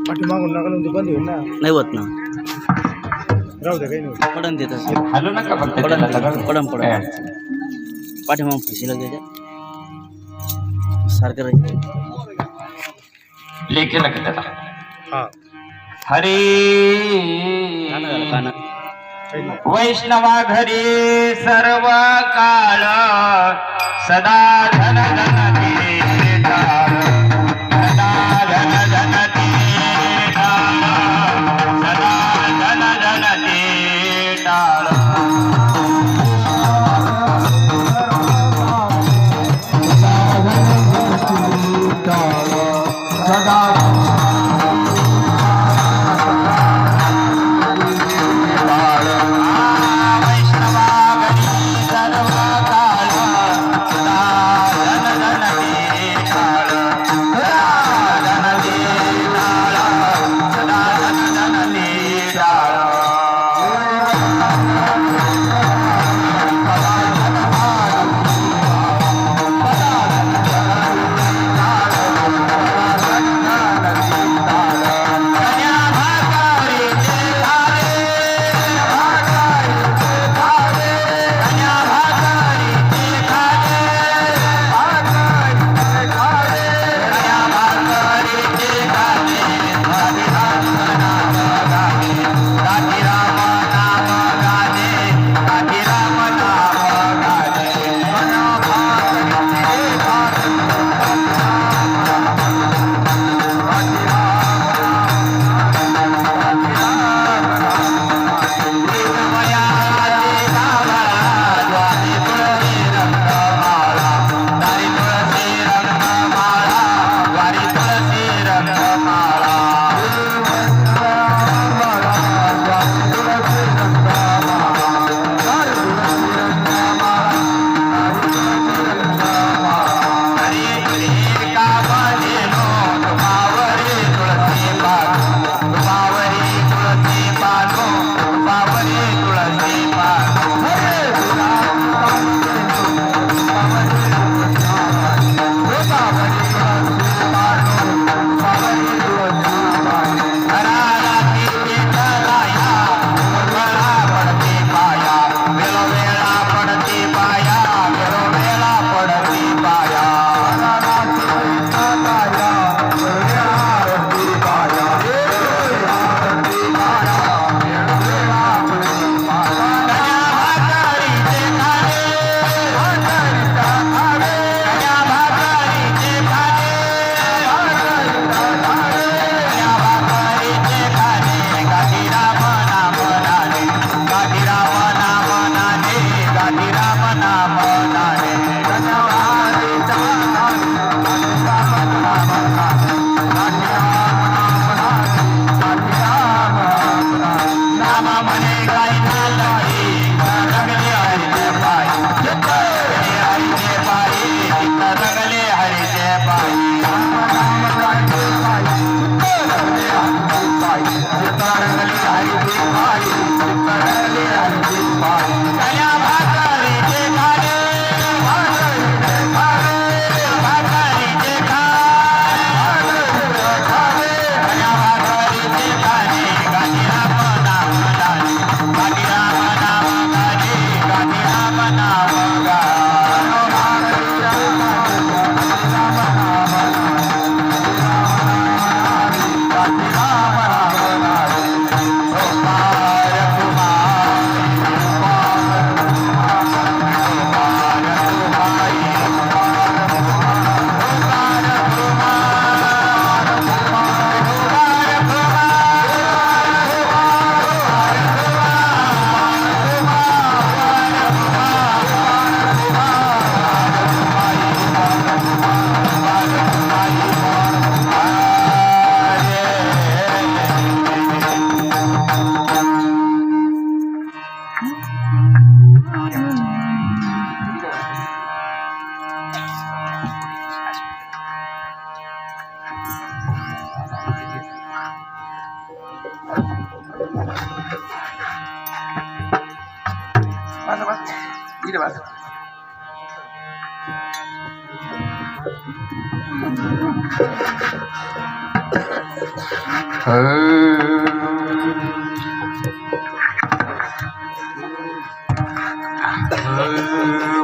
पाठीमागून नका बंद होईल ना. नाही होत ना. राहू दे काही नाही. पडन देतात. हॅलो नका फक्त पडन पाठीमागून फुशीला त्याच्या सारखं राहील. लेके लग त्याला हा हरी काना वैष्णवा घरी सर्व काळ सदा धन धन ते टाळ. सदा धन धन ते टाळ. सदा धन धन ते टाळ.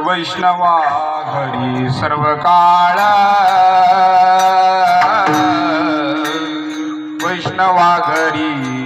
वैष्णवा घरी सर्व काळ वैष्णवा घरी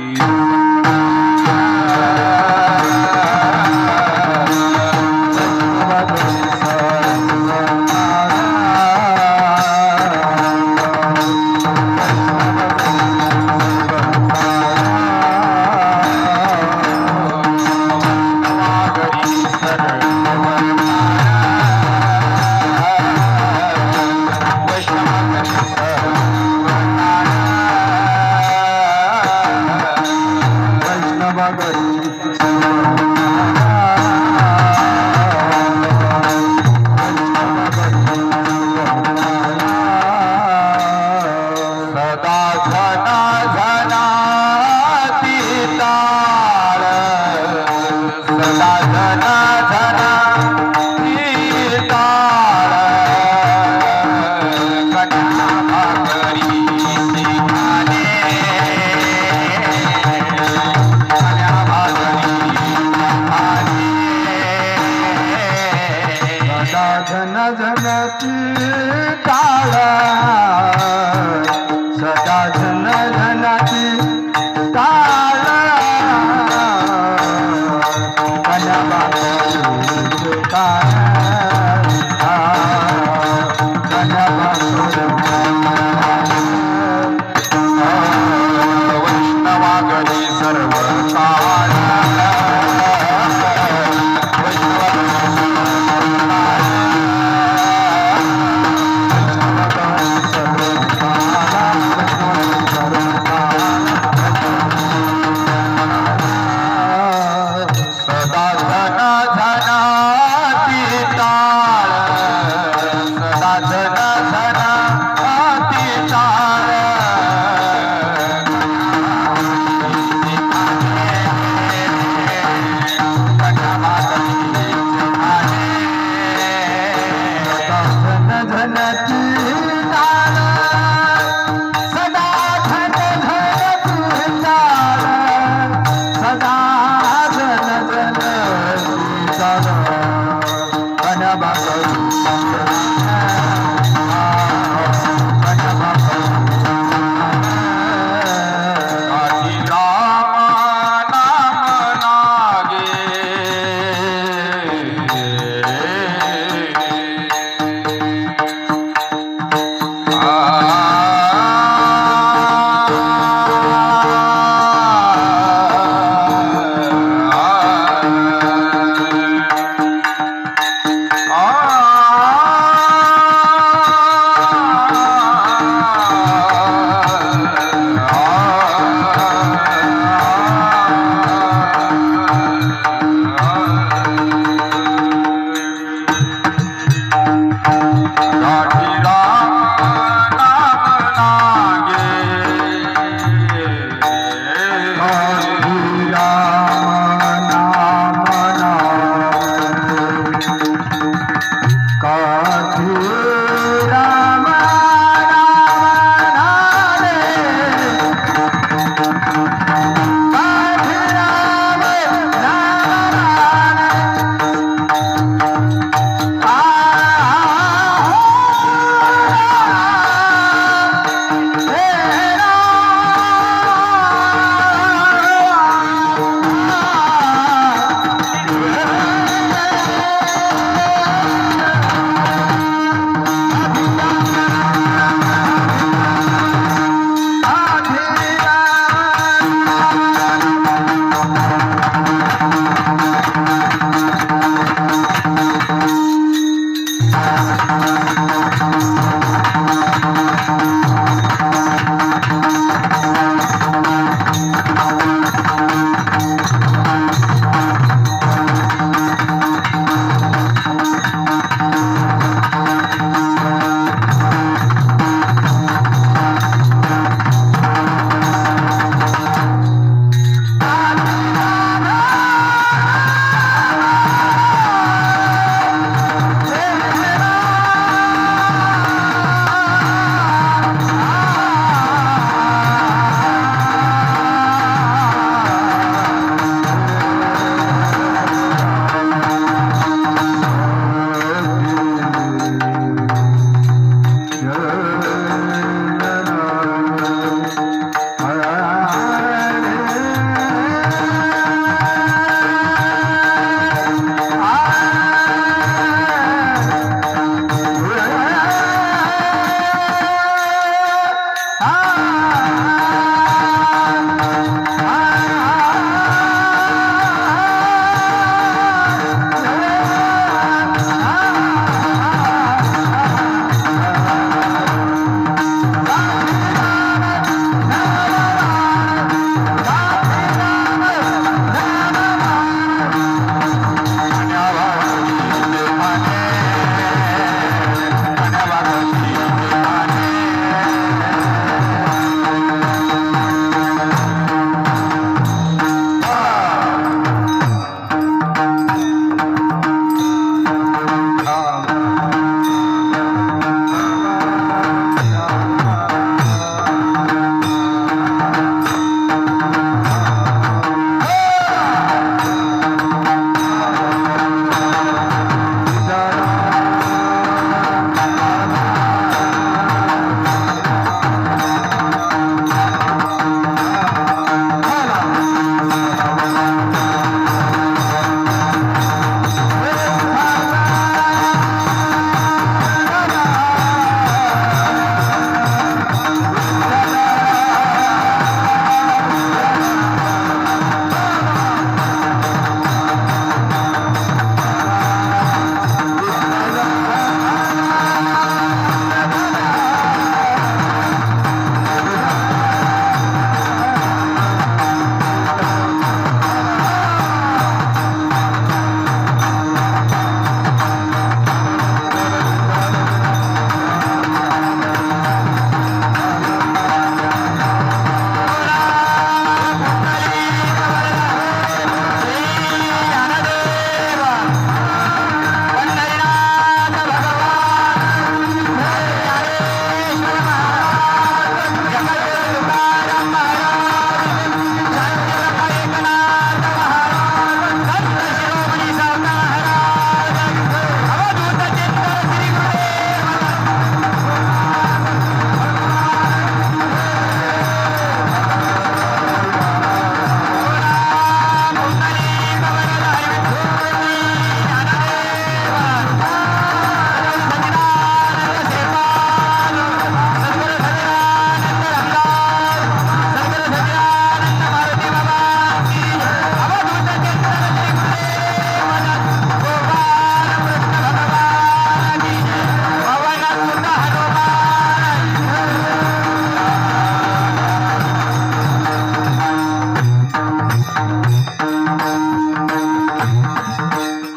धन धनती टाळ सदा धन धनाची टाळ वैष्णवा घरी सर्व काळ सदा धन धनाती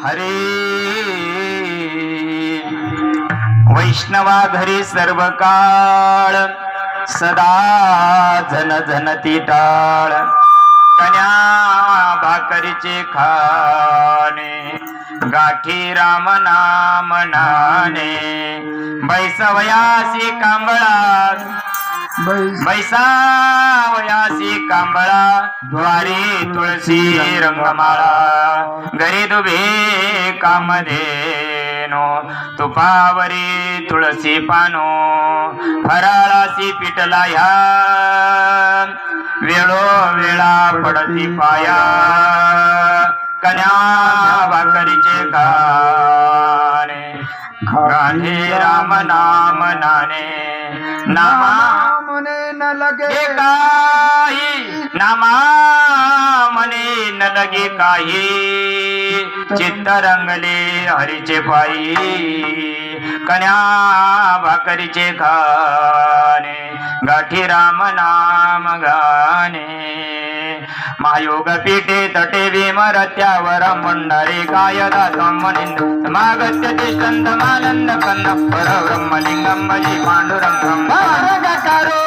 हरे वैष्णवा घरी सर्व काळ सदा झन झनती टाळ कन्या भाकरीचे खाणे गाठी राम नाम नाने बैसवयासी कांबळा बैसावयासी कांबळा द्वारी तुळशी रंगमाळा घरी दुभे कामधेनो तुपावरी तुळशी पानो फराळासी पिटला ह्या वेळो वेळा पडती पाया कन्या भाकरीचे खाणे गाणे राम नाम नाने नामा मने न लगे हे काही नामा मने न लगे काही चित्त रंगले हरीचे पायी कन्या भाकरीचे खाणे गाठी राम नाम गाणे महायोग पीठे तटे भीमरत्यावर मुंडरे काय दातमनिंद मागत्य तिष्ठन्त मानंद कन्न परब्रह्मलिंगम भजे पांडुरंगम करो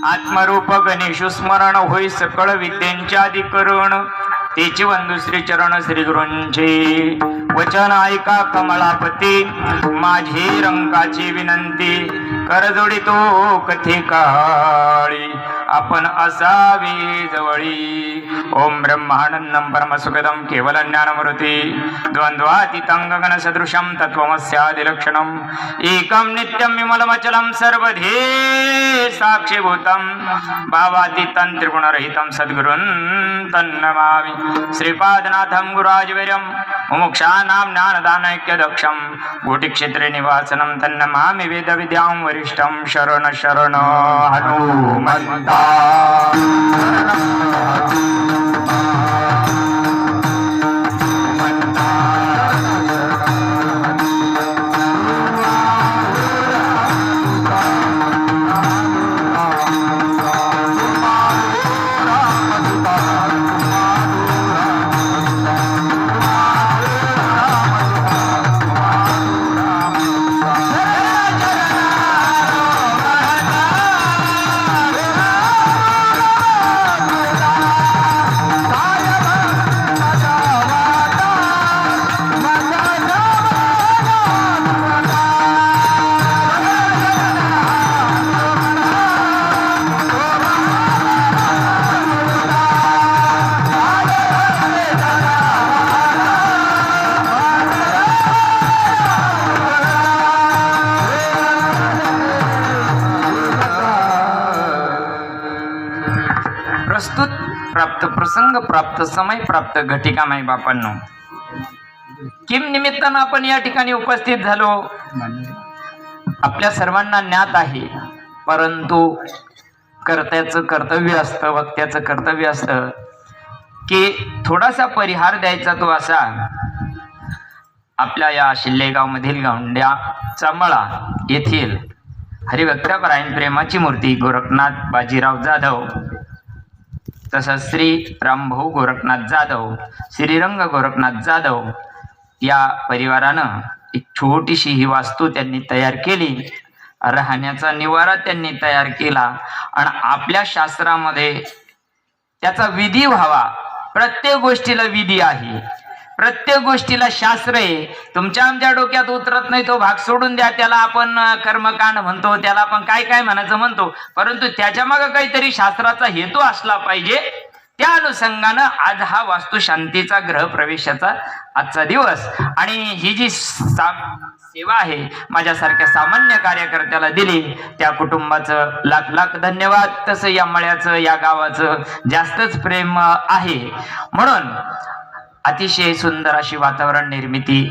आत्मरूप गणेशु स्मरण होई सकळ विद्यांच्या अधिकरण तेचे वंदू श्री चरण श्री गुरूंचे वचन ऐका कमलापती माझी रंकाची विनंती करजोडी तो कथे काळी आपण असावी जवळी ओम ब्रह्मानंदं परमसुखदं केवल ज्ञानमूर्ती द्वंद्वातीतं गगनसदृशं तत्त्वमस्यादिलक्षणम् एकं नित्यं विमलमचलं सर्वधि साक्षीभूतं भावातीतं त्रिगुणरहितं सद्गुरुं तन्नमामि श्रीपादनाथं गुरुराजवीर्यं मुमुक्षाणां ज्ञानदानैक्यदक्षं कोटिक्षेत्रे निवासनं तन्नमामि वेदविद्यां वरिष्ठं शरण शरण हनुमन्ता प्रस्तुत प्राप्त प्रसंग प्राप्त समय प्राप्त घटिका माई बापांनो किम निमित्तानं आपण या ठिकाणी उपस्थित झालो आपल्या सर्वांना ज्ञात आहे परंतु कर्त्याचं कर्तव्य असतं वक्त्याचं कर्तव्य असतं की थोडासा परिहार द्यायचा तो असा आपल्या या शिल्लेगाव मधील गौंड्या चांबळा येथील हरिभक्तपरायण प्रेमाची मूर्ती गोरखनाथ बाजीराव जाधव तसंच श्री रामभाऊ गोरखनाथ जाधव श्रीरंग गोरखनाथ जाधव या परिवारानं एक छोटीशी ही वास्तू त्यांनी तयार केली राहण्याचा निवारा त्यांनी तयार केला आणि आपल्या शास्त्रामध्ये त्याचा विधी व्हावा प्रत्येक गोष्टीला विधी आहे, प्रत्येक गोष्टीला शास्त्र आहे. तुमच्या आमच्या डोक्यात उतरत नाही तो भाग सोडून द्या. त्याला आपण कर्मकांड म्हणतो, त्याला आपण काय काय म्हणायचं म्हणतो, परंतु त्याच्या मागे काहीतरी शास्त्राचा हेतू असला पाहिजे. त्या अनुषंगानं आज हा वास्तुशांतीचा ग्रह प्रवेशाचा आजचा दिवस आणि ही जी सेवा आहे माझ्यासारख्या सामान्य कार्यकर्त्याला दिली त्या कुटुंबाचं लाख लाख धन्यवाद. तसं या मळ्याचं या गावाचं जास्तच प्रेम आहे. म्हणून अतिशय सुंदर अशी वातावरण निर्मिती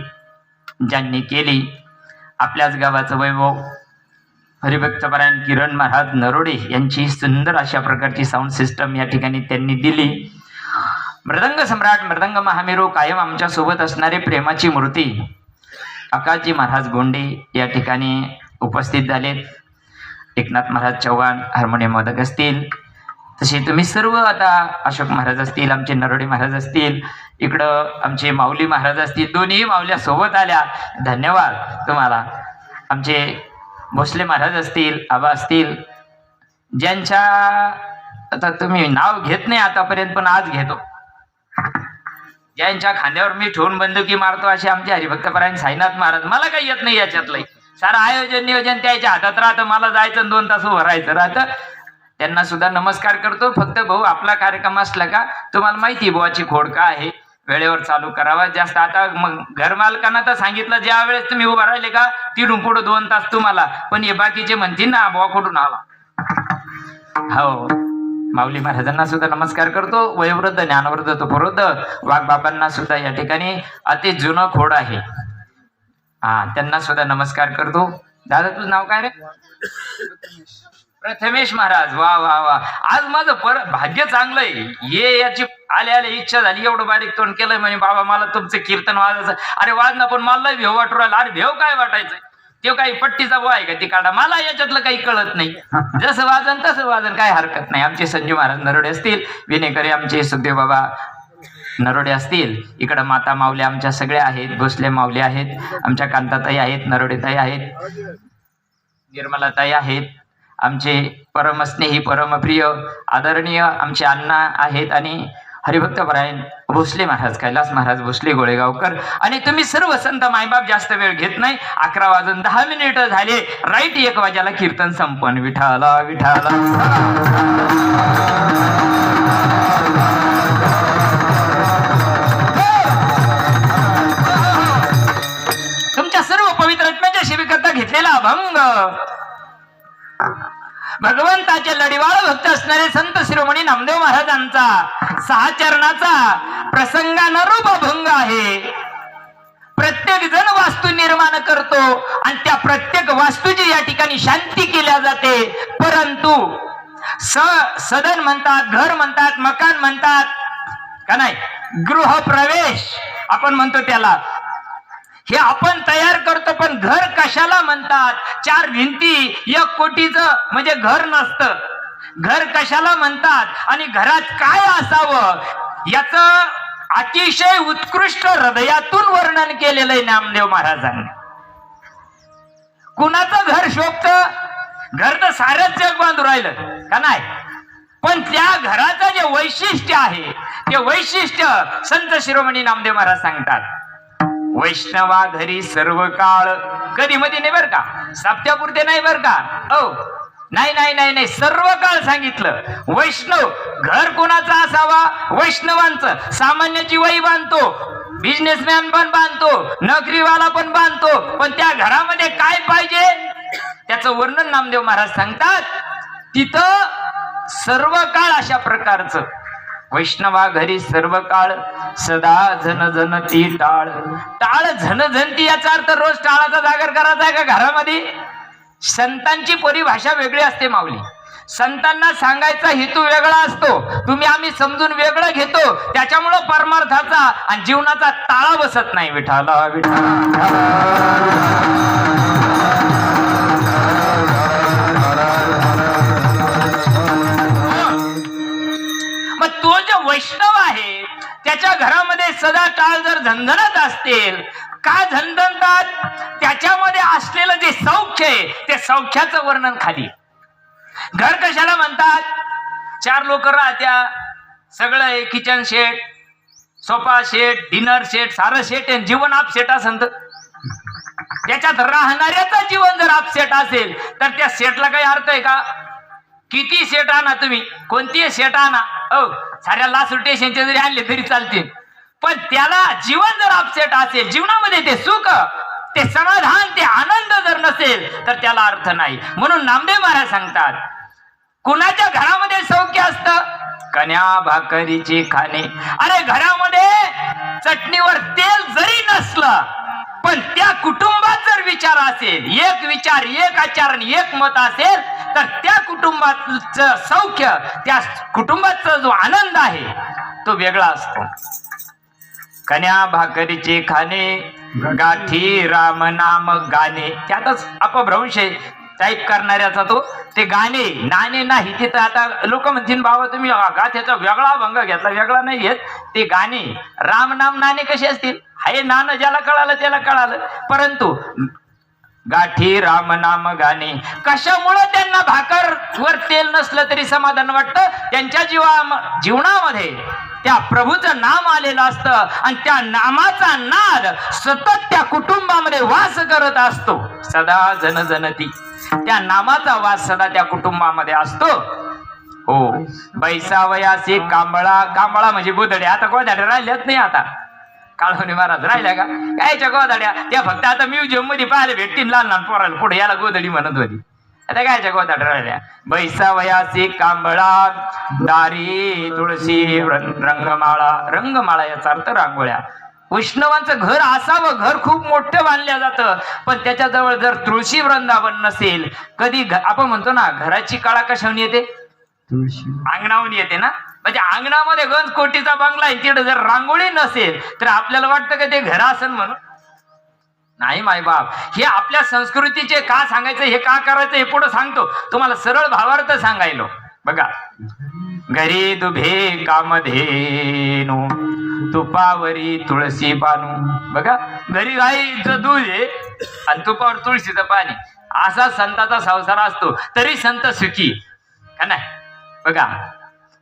ज्यांनी केली, आपल्याच गावाचं वैभव हरिभक्तपरायण किरण महाराज नरोडे यांची सुंदर अशा प्रकारची साऊंड सिस्टम या ठिकाणी त्यांनी दिली. मृदंग सम्राट मृदंग महामेरू कायम आमच्या सोबत असणारे प्रेमाची मूर्ती आकाशजी महाराज गोंडे या ठिकाणी उपस्थित झालेत. एकनाथ महाराज चव्हाण हार्मोनियम वादक असतील, तसे तुम्ही सर्व आता अशोक महाराज असतील, आमचे नरोडे महाराज असतील, इकडं आमचे माऊली महाराज असतील, दोन्ही माऊल्या सोबत आल्या. धन्यवाद तुम्हाला. आमचे भोसले महाराज असतील, आबा असतील, ज्यांच्या आता तुम्ही नाव घेत नाही आतापर्यंत पण आज घेतो, ज्यांच्या खांद्यावर मी ठेवून बंदुकी मारतो असे आमचे हरिभक्तपरायण साईनाथ महाराज. मला काही येत नाही याच्यातलंही, सारं आयोजन नियोजन त्याच्या हातात राहतं, मला जायचं 2 तास उभं राहायचं राहतं. त्यांना सुद्धा नमस्कार करतो. फक्त भाऊ आपला कार्यक्रम असला का तुम्हाला माहिती बुवाची खोड का आहे, वेळेवर चालू करावा. जास्त आता मग घरमालकांना तर सांगितलं ज्या वेळेस तुम्ही उभा राहिले का तिथून पुढे 2 तास तुम्हाला, पण हे बाकीचे म्हणतील ना बुवा कुठून आला. हो, माऊली महाराजांना सुद्धा नमस्कार करतो. वयोवृद्ध ज्ञानवृद्ध तो प्रवृद्ध वाघबाबांना सुद्धा या ठिकाणी अति जुनं खोड आहे, त्यांना सुद्धा नमस्कार करतो. दादा तुझं नाव काय रे? प्रथमेश महाराज. वा वा वा, आज माझं भाग्य चांगलं आहे. ये याची आले इच्छा झाली, एवढं बारीक तोंड केलंय म्हणे बाबा मला तुमचं कीर्तन वाजायचं. अरे वाजना, पण मला भेव वाटू राहिला. अरे भेव काय वाटायचं, ते काही पट्टीचा बुवा आहे का ती काढा, मला याच्यातलं काही कळत नाही. जसं वाजन तसं वाजन, काय हरकत नाही. आमचे संजू महाराज नरोडे असतील, विनेकरे आमचे सुखदेव बाबा नरोडे असतील, इकडं माता माऊल्या आमच्या सगळ्या आहेत, भोसले माऊल्या आहेत, आमच्या कांताताई आहेत, नरोडेताई आहेत, निर्मलाताई आहेत, आमचे परमस्नेही परमप्रिय आदरणीय आमचे अण्णा आहेत, आणि हरिभक्तपरायण भोसले महाराज कैलास महाराज भोसले गोळेगावकर, आणि तुम्ही सर्व संत मायबाप. जास्त वेळ घेत नाही, 11 वाजून 10 मिनिट झाले. राईट 1 वाजायला कीर्तन संपन्न. विठाला विठाला. तुमच्या सर्व पवित्र आत्म्याच्या सेवेकरता घेतलेला अभंग भगवंताचे लढीवाळ भक्त असणारे संत शिरोमणी नामदेव महाराजांचा 6 चरणाचा प्रसंगानुरूप अभंग आहे. प्रत्येक जण वास्तू निर्माण करतो आणि त्या प्रत्येक वास्तूची या ठिकाणी शांती केल्या जाते, परंतु सदन म्हणतात, घर म्हणतात, मकान म्हणतात का नाही, गृहप्रवेश आपण म्हणतो त्याला, हे आपण तयार करतो. पण घर कशाला म्हणतात? 4 भिंती 1 कोटीचं म्हणजे घर नसतं. घर कशाला म्हणतात आणि घरात काय असावं याचं अतिशय उत्कृष्ट हृदयातून वर्णन केलेलं आहे नामदेव महाराजांनी. कुणाचं घर शोभतं? घर तर सारंच जग बांधून राहिलं का नाही, पण त्या घराचं जे वैशिष्ट्य आहे ते वैशिष्ट्य संत शिरोमणी नामदेव महाराज सांगतात. वैष्णवा घरी सर्व काळ, कधी मध्ये नाही बर का, सप्त्यापुरते नाही बर का, नाही नाही नाही नाही, सर्व काळ सांगितलं. वैष्णव घर कोणाचा असावा? वैष्णवांचं. सामान्याची वही बांधतो, बिझनेसमॅन पण बांधतो, नोकरीवाला पण बांधतो, पण त्या घरामध्ये काय पाहिजे त्याचं वर्णन नामदेव महाराज सांगतात. तिथं सर्व काळ अशा प्रकारचं. वैष्णवा घरी सर्व काळ सदा झणझणती टाळ. टाळ झणझणती याचा अर्थ रोज टाळाचा जागर करायचा आहे का घरामध्ये? संतांची परिभाषा वेगळी असते माऊली. संतांना सांगायचा हेतू वेगळा असतो, तुम्ही आम्ही समजून वेगळं घेतो, त्याच्यामुळं परमार्थाचा आणि जीवनाचा ताळा बसत नाही. विठाला तो जो वैष्णव आहे त्याच्या घरामध्ये सदा टाळ जर झणझणत असतील, का झणझणतात? त्याच्यामध्ये असलेलं जे सौख्य आहे ते सौख्याचं वर्णन खाली. घर कशाला म्हणतात? 4 लोक राहत्या, सगळं आहे, किचन शेट, सोफा सेट, डिनर सेट, सारं सेट आहे. जीवन आप सेट असेल तर त्याच्यात राहणाऱ्याचं जीवन जर आप सेट असेल तर त्या सेटला काही अर्थ आहे का? किती सेट आणा तुम्ही, कोणतीही सेट आणा, साऱ्या लास्ट स्टेशनचे जरी आणले तरी चालतील, पण त्याला जीवन जर अपसेट असेल, जीवनामध्ये ते सुख, ते समाधान, ते आनंद जर नसेल तर त्याला अर्थ नाही. म्हणून नामदेव महाराज सांगतात, कुणाच्या घरामध्ये सौख्य असतं? कन्या भाकरीची खाणे. अरे घरामध्ये चटणीवर तेल जरी नसलं पण त्या कुटुंबात जर विचार असेल, एक विचार, एक आचार आणि एक मत असेल तर त्या कुटुंबाचं सौख्य, त्या कुटुंबाचा जो आनंद आहे तो वेगळा असतो. कन्या भाकरीचे खाणे, गाठी राम नाम गाणे. त्यातच अपभ्रंश टाईप करणाऱ्याचा तो, ते गाणे नाणे नाही. तिथं आता लोक म्हणतील बाबा तुम्ही गाथ्याचा वेगळा भंग घेतला, वेगळा नाही घेत. ते गाणे राम नाम नाणे कसे असतील? हाय नाणं ज्याला कळालं त्याला कळालं, परंतु गाठी राम नाम गाणे. कशामुळं त्यांना भाकर वर तेल नसलं तरी समाधान वाटतं? त्यांच्या जीवनामध्ये त्या प्रभूचं नाम आलेलं असतं आणि त्या नामाचा नाद सतत त्या कुटुंबामध्ये वास करत असतो. सदा जनजनती, त्या नामाचा वास सदा त्या कुटुंबामध्ये असतो. हो, बैसावयासी कांबळा. कांबळा म्हणजे गोधड्या. आता गोधड्या राहिल्याच नाही. आता काळवणी महाराज राहिल्या का? कायच्या गोधड्या? त्या फक्त आता म्युझियम मध्ये पाहायला भेटतील लहान लहान पोराला. पुढे याला गोधडी म्हणत होती. आता कायच्या गोधड्या राहिल्या? बैसावयासी कांबळा, दारी तुळशी रंगमाळा. रंगमाळा याचा अर्थ रांगोळ्या. वैष्णवांचं घर असावं, घर खूप मोठं बांधलं जातं, पण त्याच्याजवळ जर तुळशी वृंदावन नसेल, कधी आपण म्हणतो ना घराची कळा कशाहून येते? अंगणाहून येते ना. म्हणजे अंगणामध्ये गंज कोटीचा बंगला आहे, तिथे जर रांगोळी नसेल तर आपल्याला वाटतं का ते घर असेल म्हणून? नाही मायबाप, हे आपल्या संस्कृतीचे का सांगायचं, हे का करायचं हे पुढे सांगतो तुम्हाला. सरळ भावार्थ सांगायलो. बघा, घरी दुभे कामधेनु, तुपावरी तुळशी पानू. बघा, घरी गाईचं दूध आहे आणि तुपावर तुळशीचं पाणी. असा संताचा संसार असतो, तरी संत सुखी का नाही? बघा,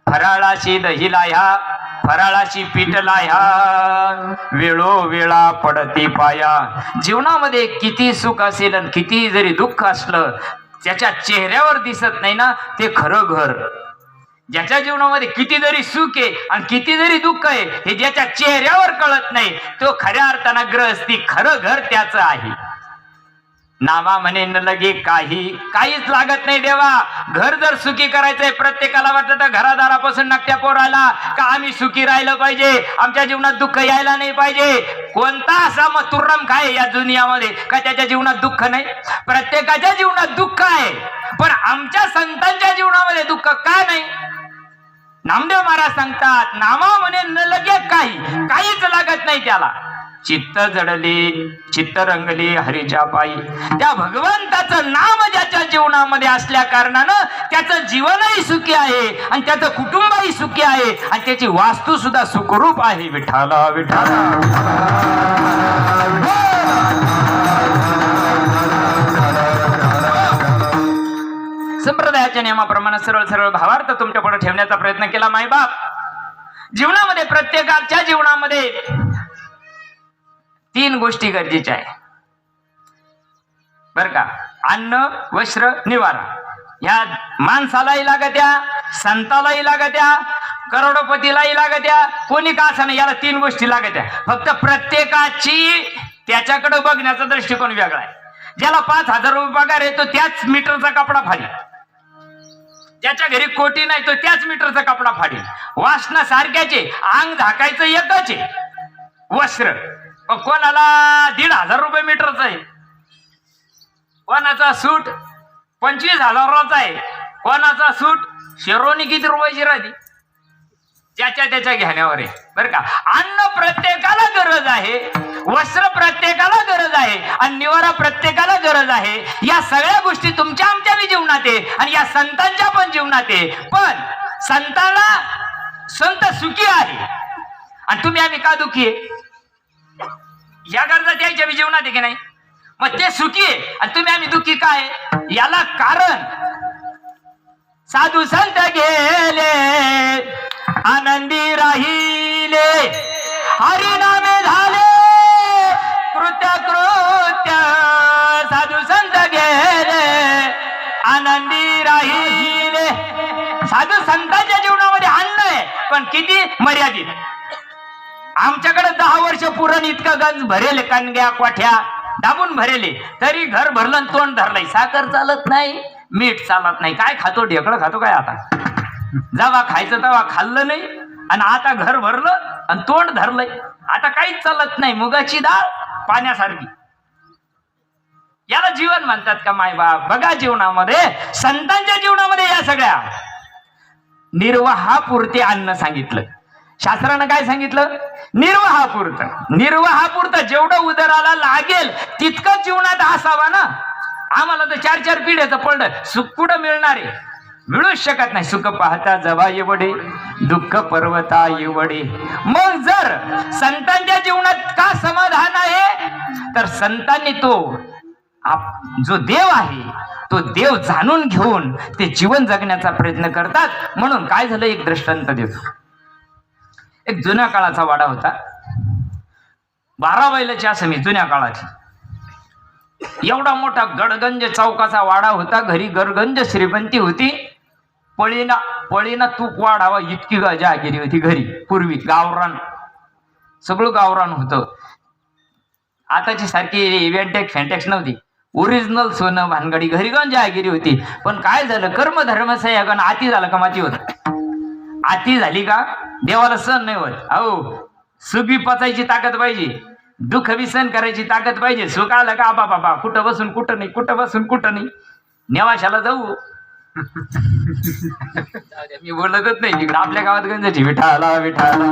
फराळाशी दही लाह्या, फराळाशी पीठ लाह्या, वेळोवेळा पडती पाया. जीवनामध्ये किती सुख असेल आणि किती जरी दुःख असलं, ज्याच्या चेहऱ्यावर दिसत नाही ना ते खरं घर. ज्याच्या जीवनामध्ये किती जरी सुख आहे आणि किती जरी दुःख आहे हे ज्याच्या चेहऱ्यावर कळत नाही, तो खऱ्या अर्थानं ग्रहस्थी, खरं घर त्याचं आहे. नामा म्हणे न लगे काहीच लागत नाही देवा. घर जर सुखी करायचंय, प्रत्येकाला वाटतं तर घरादारापासून नकट्या पोराला का आम्ही सुखी राहिलं पाहिजे, आमच्या जीवनात दुःख यायला नाही पाहिजे. कोणता असा मतुर्रम काय या दुनियामध्ये का त्याच्या जीवनात दुःख नाही? प्रत्येकाच्या जीवनात दुःख आहे, पण आमच्या संतांच्या जीवनामध्ये दुःख का नाही? नामदेव महाराज सांगतात, नामा म्हणे न लगे काहीच लागत नाही त्याला. चित्त जडली, चित्त रंगली हरीच्या पायी. त्या भगवंताचं नाम ज्याच्या जीवनामध्ये असल्या कारणानं त्याचं जीवनही सुखी आहे आणि त्याचं कुटुंबही सुखी आहे आणि त्याची वास्तू सुद्धा सुखरूप आहे. विठ्ठला विठ्ठला. संप्रदायाच्या नियमाप्रमाणे सरळ सरळ भावार्थ तुमच्या पुढे ठेवण्याचा प्रयत्न केला. मायबाप, जीवनामध्ये प्रत्येकाच्या जीवनामध्ये 3 गोष्टी गरजेच्या आहे बर का. अन्न, वस्त्र, निवारा. ह्या माणसालाही लागत्या, संतालाही लागत्या, करोडपतीलाही लागत्या, कोणी का असं नाही, याला 3 गोष्टी लागत्या. फक्त प्रत्येकाची त्याच्याकडे बघण्याचा दृष्टिकोन वेगळा आहे. ज्याला 5,000 रुपये पगार येतो त्याच मीटरचा कपडा फाडी, ज्याच्या घरी कोटी नाही तो त्याच मीटरचा कपडा फाडी. वासना सारख्याचे, अंग झाकायचं एकच आहे वस्त्र. कोणाला 1,500 रुपये मीटरचा आहे, कोणाचा सूट 25,000चा आहे, कोणाचा सूट शेरोनी किती रुपयाची राहते, ज्याच्या त्याच्या घेण्यावर आहे बरं का. अन्न प्रत्येकाला गरज आहे, वस्त्र प्रत्येकाला गरज आहे आणि निवारा प्रत्येकाला गरज आहे. या सगळ्या गोष्टी तुमच्या आमच्या बी जीवनात आहे आणि या संतांच्या पण जीवनात आहे. पण संतांना संत सुखी आहे आणि तुम्ही आम्ही का दुखी आहे? या गरजा त्याच्या बी जीवनात आहे की नाही? मग ते सुखी आहे आणि तुम्ही आम्ही दुखी काय? याला कारण साधू संत गेले आनंदी राहिले, हरिनामे झाले कृत्य कृत्य साधू संत गेले आनंदी राहिले. साधू संतांच्या जीवनामध्ये अन्न आहे पण किती मर्यादित. आमच्याकडे 10 वर्ष पुरण इतकं गंज भरेल कणग्या कोठ्या दाबून भरेले तरी घर भरलं आणि तोंड धरलंय. साखर चालत नाही, मीठ चालत नाही. काय खातो, ढेकळं खातो काय? आता जेव्हा खायचं तेव्हा खाल्लं नाही आणि आता घर भरलं आणि तोंड धरलंय. आता काहीच चालत नाही. मुगाची डाळ पाण्यासारखी. याला जीवन म्हणतात का माय बाप? बघा जीवनामध्ये, संतांच्या जीवनामध्ये या सगळ्या निर्वाहापुरते अन्न सांगितलं. शास्त्रानं काय सांगितलं? निर्वाहापुरतं. निर्वाहापुरतं जेवढं उदराला लागेल तितकं जीवनात असावा ना. आम्हाला तर 4-4 पिढ्याचं पडलं. सुख कुठं मिळणार आहे? मिळूच शकत नाही. सुख पाहता जवा येवडे, दुःख पर्वता येवडे. मग जर संतांच्या जीवनात का समाधान आहे तर संतांनी तो जो देव आहे तो देव जाणून घेऊन ते जीवन जगण्याचा प्रयत्न करतात. म्हणून काय झालं, एक दृष्टांत देतो. एक जुन्या काळाचा वाडा होता. 12 बैलाची आसमी जुन्या काळाची. एवढा मोठा गडगंज चौकाचा वाडा होता. घरी गरगंज श्रीमंती होती. पळीना तूप वाढावा इतकी जहागिरी होती घरी. पूर्वी गावरान, सगळं गावरान होतं. आताची सारखी वेंटेक्स फॅन्टेक्स नव्हती. ओरिजिनल सोनं भानगडी घरी गण जहागिरी होती. पण काय झालं, कर्म धर्म सह्यागण आती झालं का माती होत. आती झाली का देवाला सण नाही होत. अहो सुख बी पचायची ताकद पाहिजे, दुःख बी सहन करायची ताकद पाहिजे. सुख आलं का बाबा कुठं बसून कुठं नाही, कुठं बसून कुठं नाही. नेवाशाला जाऊ मी बोलतच नाही. तिकडे आपल्या गावात गंजाची विठाला विठाला.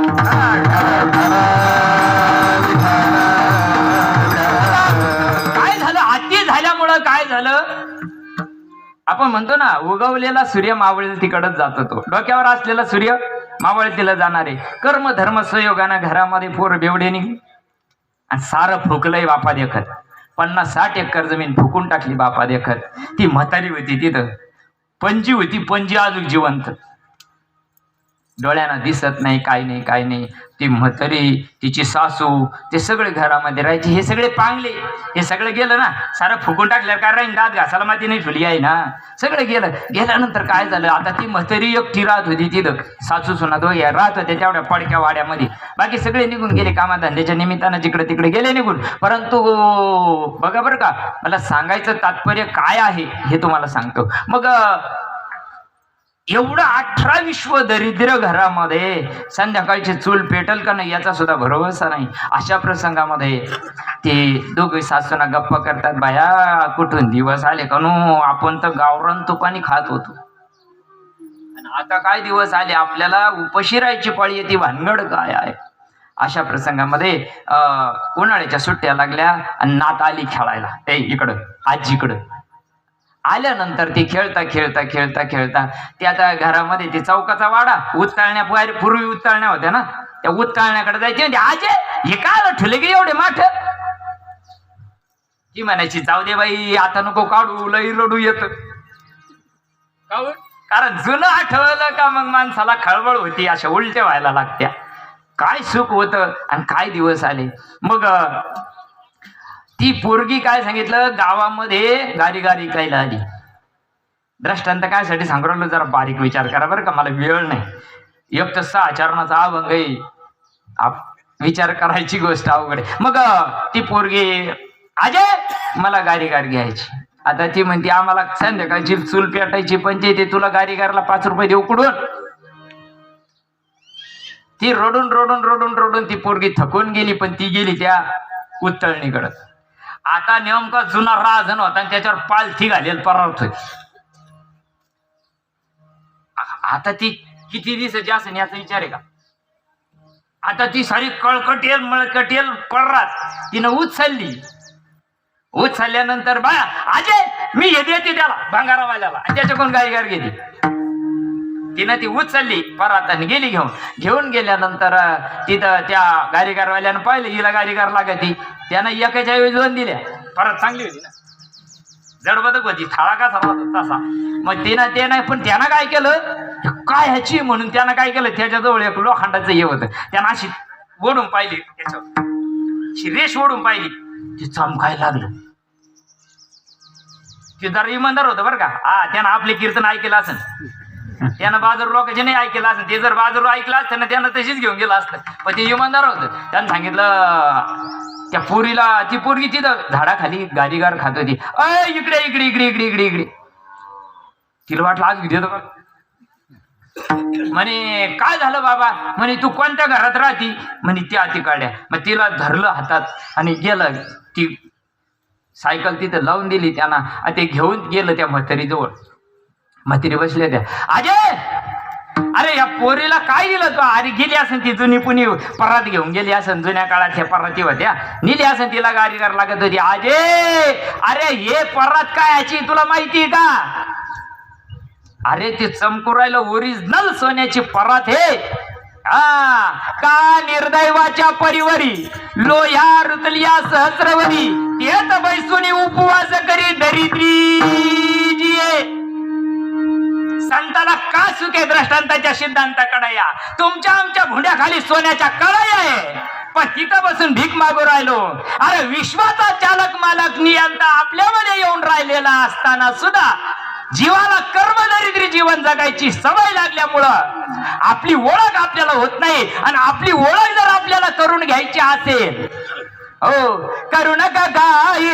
काय झालं, आती झाल्यामुळं काय झालं, आपण म्हणतो ना उगवलेला सूर्य मावळेल तिकडच जातो. तो डोक्यावर असलेला सूर्य मावळेल तिला जाणारे. कर्म धर्म संयोगानं घरामध्ये पोर बेवडे निघली आणि सारं फुकलंय बापा देखत. 50-60 एकर जमीन फुकून टाकली बापा देखत. ती म्हातारी होती तिथं, पणजी होती, पणजी अजून जिवंत, डोळ्यांना दिसत नाही, काय नाही काय नाही. ती म्हातारी, तिची सासू, ते सगळे घरामध्ये राहायचे. हे सगळे पांगले, हे सगळं गेलं ना. सारं फुकून टाकल्यावर काय राहील, दात घासाला माती नाही ठुली आहे ना. सगळं गेलं. गेल्यानंतर काय झालं, आता ती म्हातारी एकटी राहत होती तिथं. सासू सुना दोघे राहत होते तेवढ्या पडक्या वाड्यामध्ये. बाकी सगळे निघून गेले कामाधंद्याच्या निमित्तानं, जिकडे तिकडे गेले निघून. परंतु बघा बरं का, मला सांगायचं तात्पर्य काय आहे हे तुम्हाला सांगतो. मग एवढं 18 विश्व दरिद्र घरामध्ये संध्याकाळची चूल पेटल का नाही याचा सुद्धा भरोसा नाही. अशा प्रसंगामध्ये ते दोघे सासूना गप्पा करतात. बाया कुठून दिवस आले का नो, आपण तर गावरान तुपानी खात होतो आणि आता काय दिवस आले, आपल्याला उपाशी राहायची पाळी येते. भानगड काय आहे. अशा प्रसंगामध्ये उन्हाळ्याच्या सुट्ट्या लागल्या आणि नात आली खेळायला इकडं आजीकडं. आल्यानंतर ती खेळता खेळता खेळता खेळता ती आता घरामध्ये ती चौकाचा वाडा, उत्ताळण्या पूर्वी उत्ताळण्या होत्या ना, त्या उत्ताळण्याकडे जायची. म्हणजे आजे हे काय ठुले गे एवढे माठ. ती म्हणायची जाऊ दे बाई आता नको काढू, लई रडू येत. कारण जुनं आठवलं का मग माणसाला खळबळ होती, अशा उलट्या व्हायला लागत्या. काय सुख होतं आणि काय दिवस आले. मग ती पोरगी काय सांगितलं, गावामध्ये गारी गारी कायला आली. दृष्टांत काय साठी सांगू राहिलो, जरा बारीक विचार करा बरं का, मला वेळ नाही. एक तर 6 आचरणाचा अभंग आहे, विचार करायची गोष्ट अवघड आहे. मग ती पोरगी अजय मला गारी गार घ्यायची. आता ती म्हणते आम्हाला संध्याकाळची चूल पेटायची पंचायती, तुला गारी गारला 5 रुपये देऊ कुठून. ती रडून रडून रडून रडून ती पोरगी थकून गेली. पण ती गेली त्या उत्तळणीकडं. आता नेमका जुना राजन होता आणि त्याच्यावर पालथी घालेल परार्थ. आता ती किती दिवसाची असेल याचा विचार आहे का. आता ती सारी कळकटेल मळकटेल पडरात तिनं उचलली. उचलल्यानंतर बाया अजय मी हे देते त्याला भांगारावाल्याला, आणि त्याच्याकडून गायगार गेली. तिनं ती उचलली परत आणि गेली घेऊन गेल्यानंतर तिथं त्या गारीगारवाल्यानं पाहिलं हिला गारीगार लागती. त्यानं एकाच्या ऐवजी 2 दिल्या. परत चांगली होती ना, जडबदक होती, थाळा कसा होता तसा. मग ते नाही, पण त्यानं काय केलं, काय ह्याची म्हणून त्यानं काय केलं, त्याच्याजवळ एक लोखंडाचं हे होतं. त्यानं अशी ओढून पाहिली त्याच्यावर रेष ओढून पाहिली ती चमकायला लागलं. ते जरा इमानदार होतं बरं का. त्यानं आपले कीर्तन ऐकलं असेल, त्यानं बाजूर लोकांचे नाही ऐकलं असं. ते जर बाजूर ऐकलं असतं ना त्यानं तशीच घेऊन गेलं असतं. पण ते इमानदार होतं. त्यानं सांगितलं त्या पोरीला, ती पोरगी तिथं झाडाखाली गाडीगार खात होती. इकडे इकडे इकडे इकडे इकडे इकडे. तिला वाटलं आज देतो का. म्हणे काय झालं बाबा. म्हणे तू कोणत्या घरात राहती. म्हणे त्या तिकडल्या. मग तिला धरलं हातात आणि गेलं. ती सायकल तिथं लावून दिली त्यांना. ते घेऊन गेलं त्या म्हातारीजवळ. म्हातारी बसल्या त्या. अजय, अरे या पोरीला काय दिलं तू. अरे गेली असेल ती जुनी पुणी परात घेऊन गेली असेल. जुन्या काळात पराती होत्या. नेली असेल तिला गाडीगार लागत होती. अजय, अरे हे परात काय याची तुला माहिती का. अरे ते चमकू राहिलं ओरिजिनल सोन्याची परात हे. का निर्दैवाच्या परिवारी लोह्या रुतलिया सहस्रवरी तेत बैसुनी उपवास करी दरिद्री जिये. संताला का सुखे दृष्टांताच्या सिद्धांताकडे या. तुमच्या आमच्या भुंड्याखाली सोन्याच्या कळाया आहे, पण तिथं बसून भीक मागू राहिलो. अरे विश्वाचा चालक मालक नियंता आपल्यामध्ये येऊन राहिलेला असताना सुद्धा जीवाला कर्मदरिद्री जीवन जगायची सवय लागल्यामुळं आपली ओळख आपल्याला होत नाही. आणि आपली ओळख जर आपल्याला करून घ्यायची असेल, हो करू नका काय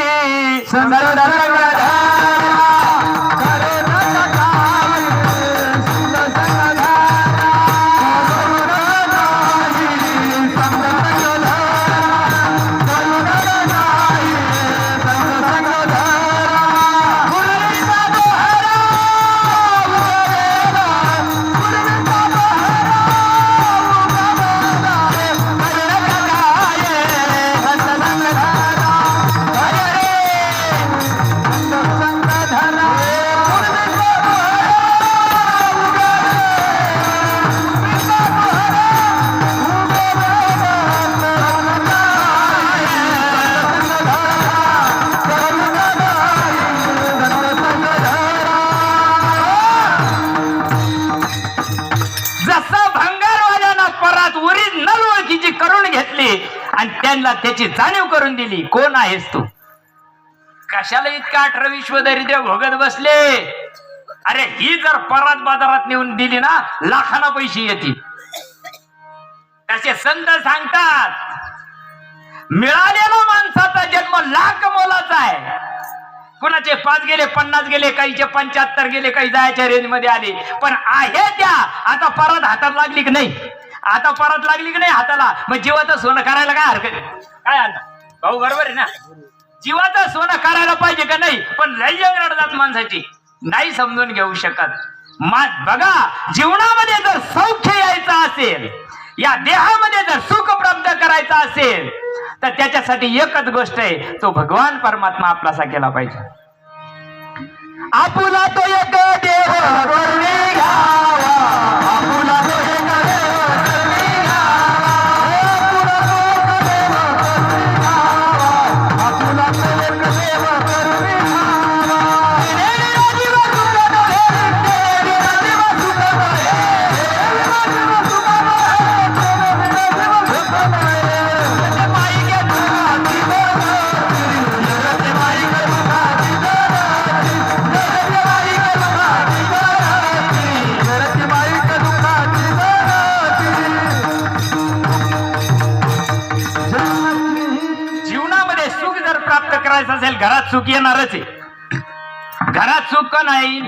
आणि त्यांना त्याची जाणीव करून दिली. कोण आहेस तू. कशाला इतका 18 विश्व दरिद्र भोगत बसले. अरे ही जर परात बाजारात नेऊन दिली ना लाखांना पैसे येतील. तसे संत सांगतात मिळालेला माणसाचा जन्म लाख मोलाचा आहे. कुणाचे 5 गेले, 50 गेले, काहीचे 75 गेले, काही जायच्या रेंज मध्ये आले. पण आहे त्या आता परत हातात लागली की नाही. आता परत लागली की नाही हाताला, मग जीवाचं सोनं करायला काय हरकत आहे. काय अण्णा भाऊ बरोबर आहे ना. जीवाचं सोनं करायला पाहिजे का नाही. पण लय रडतात माणसाची नाही समजून घेऊ शकत. बघा जीवनामध्ये जर सौख्य यायचं असेल, या देहामध्ये जर सुख प्राप्त करायचं असेल, तर त्याच्यासाठी एकच गोष्ट आहे, तो भगवान परमात्मा आपलासा केला पाहिजे. आपुला तो एक देव करुणी घ्यावा, आपुला तो एक असेल घरात सुख येणारच आहे. घरात सुख का नाही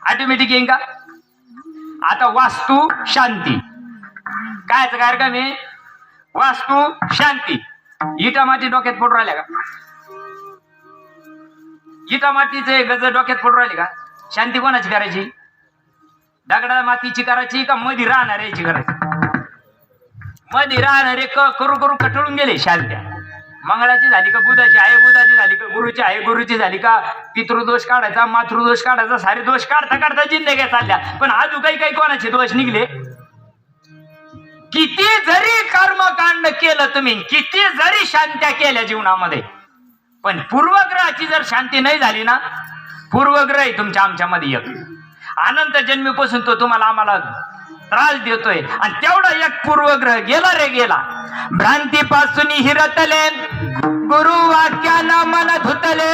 ऑटोमॅटिक येईन का. आता वास्तू शांती कायच कार्यक्रम आहे. वास्तू शांती. इटा माती डोक्यात पडून राहिल्या का. इटा मातीचे गज डोक्यात पडून राहिले का. शांती कोणाची करायची. दगडा मातीची करायची का मध्ये राहणाऱ्याची करायची. मध्ये राहणारे करू करू कटळून गेले शांत्या. मंगळाची झाली का बुधाची आहे, बुधाची झाली का गुरुची आहे, गुरुची झाली का पितृदोष काढायचा, मातृदोष काढायचा, सारे दोष काढता काढता जिंदग्या चालल्या. पण अजून काही काही कोणाचे दोष निघले. किती जरी कर्मकांड केलं तुम्ही, किती जरी शांत्या केल्या जीवनामध्ये, पण पूर्वग्रहाची जर शांती नाही झाली ना, पूर्वग्रह तुमच्या आमच्यामध्ये एक अनंत जन्मीपासून तो तुम्हाला आम्हाला त्रास देतोय. आणि तेवढा एक पूर्वग्रह गेला रे गेला. भ्रांतीपासून हिरतले गुरु वाक्यानं मन धुतले,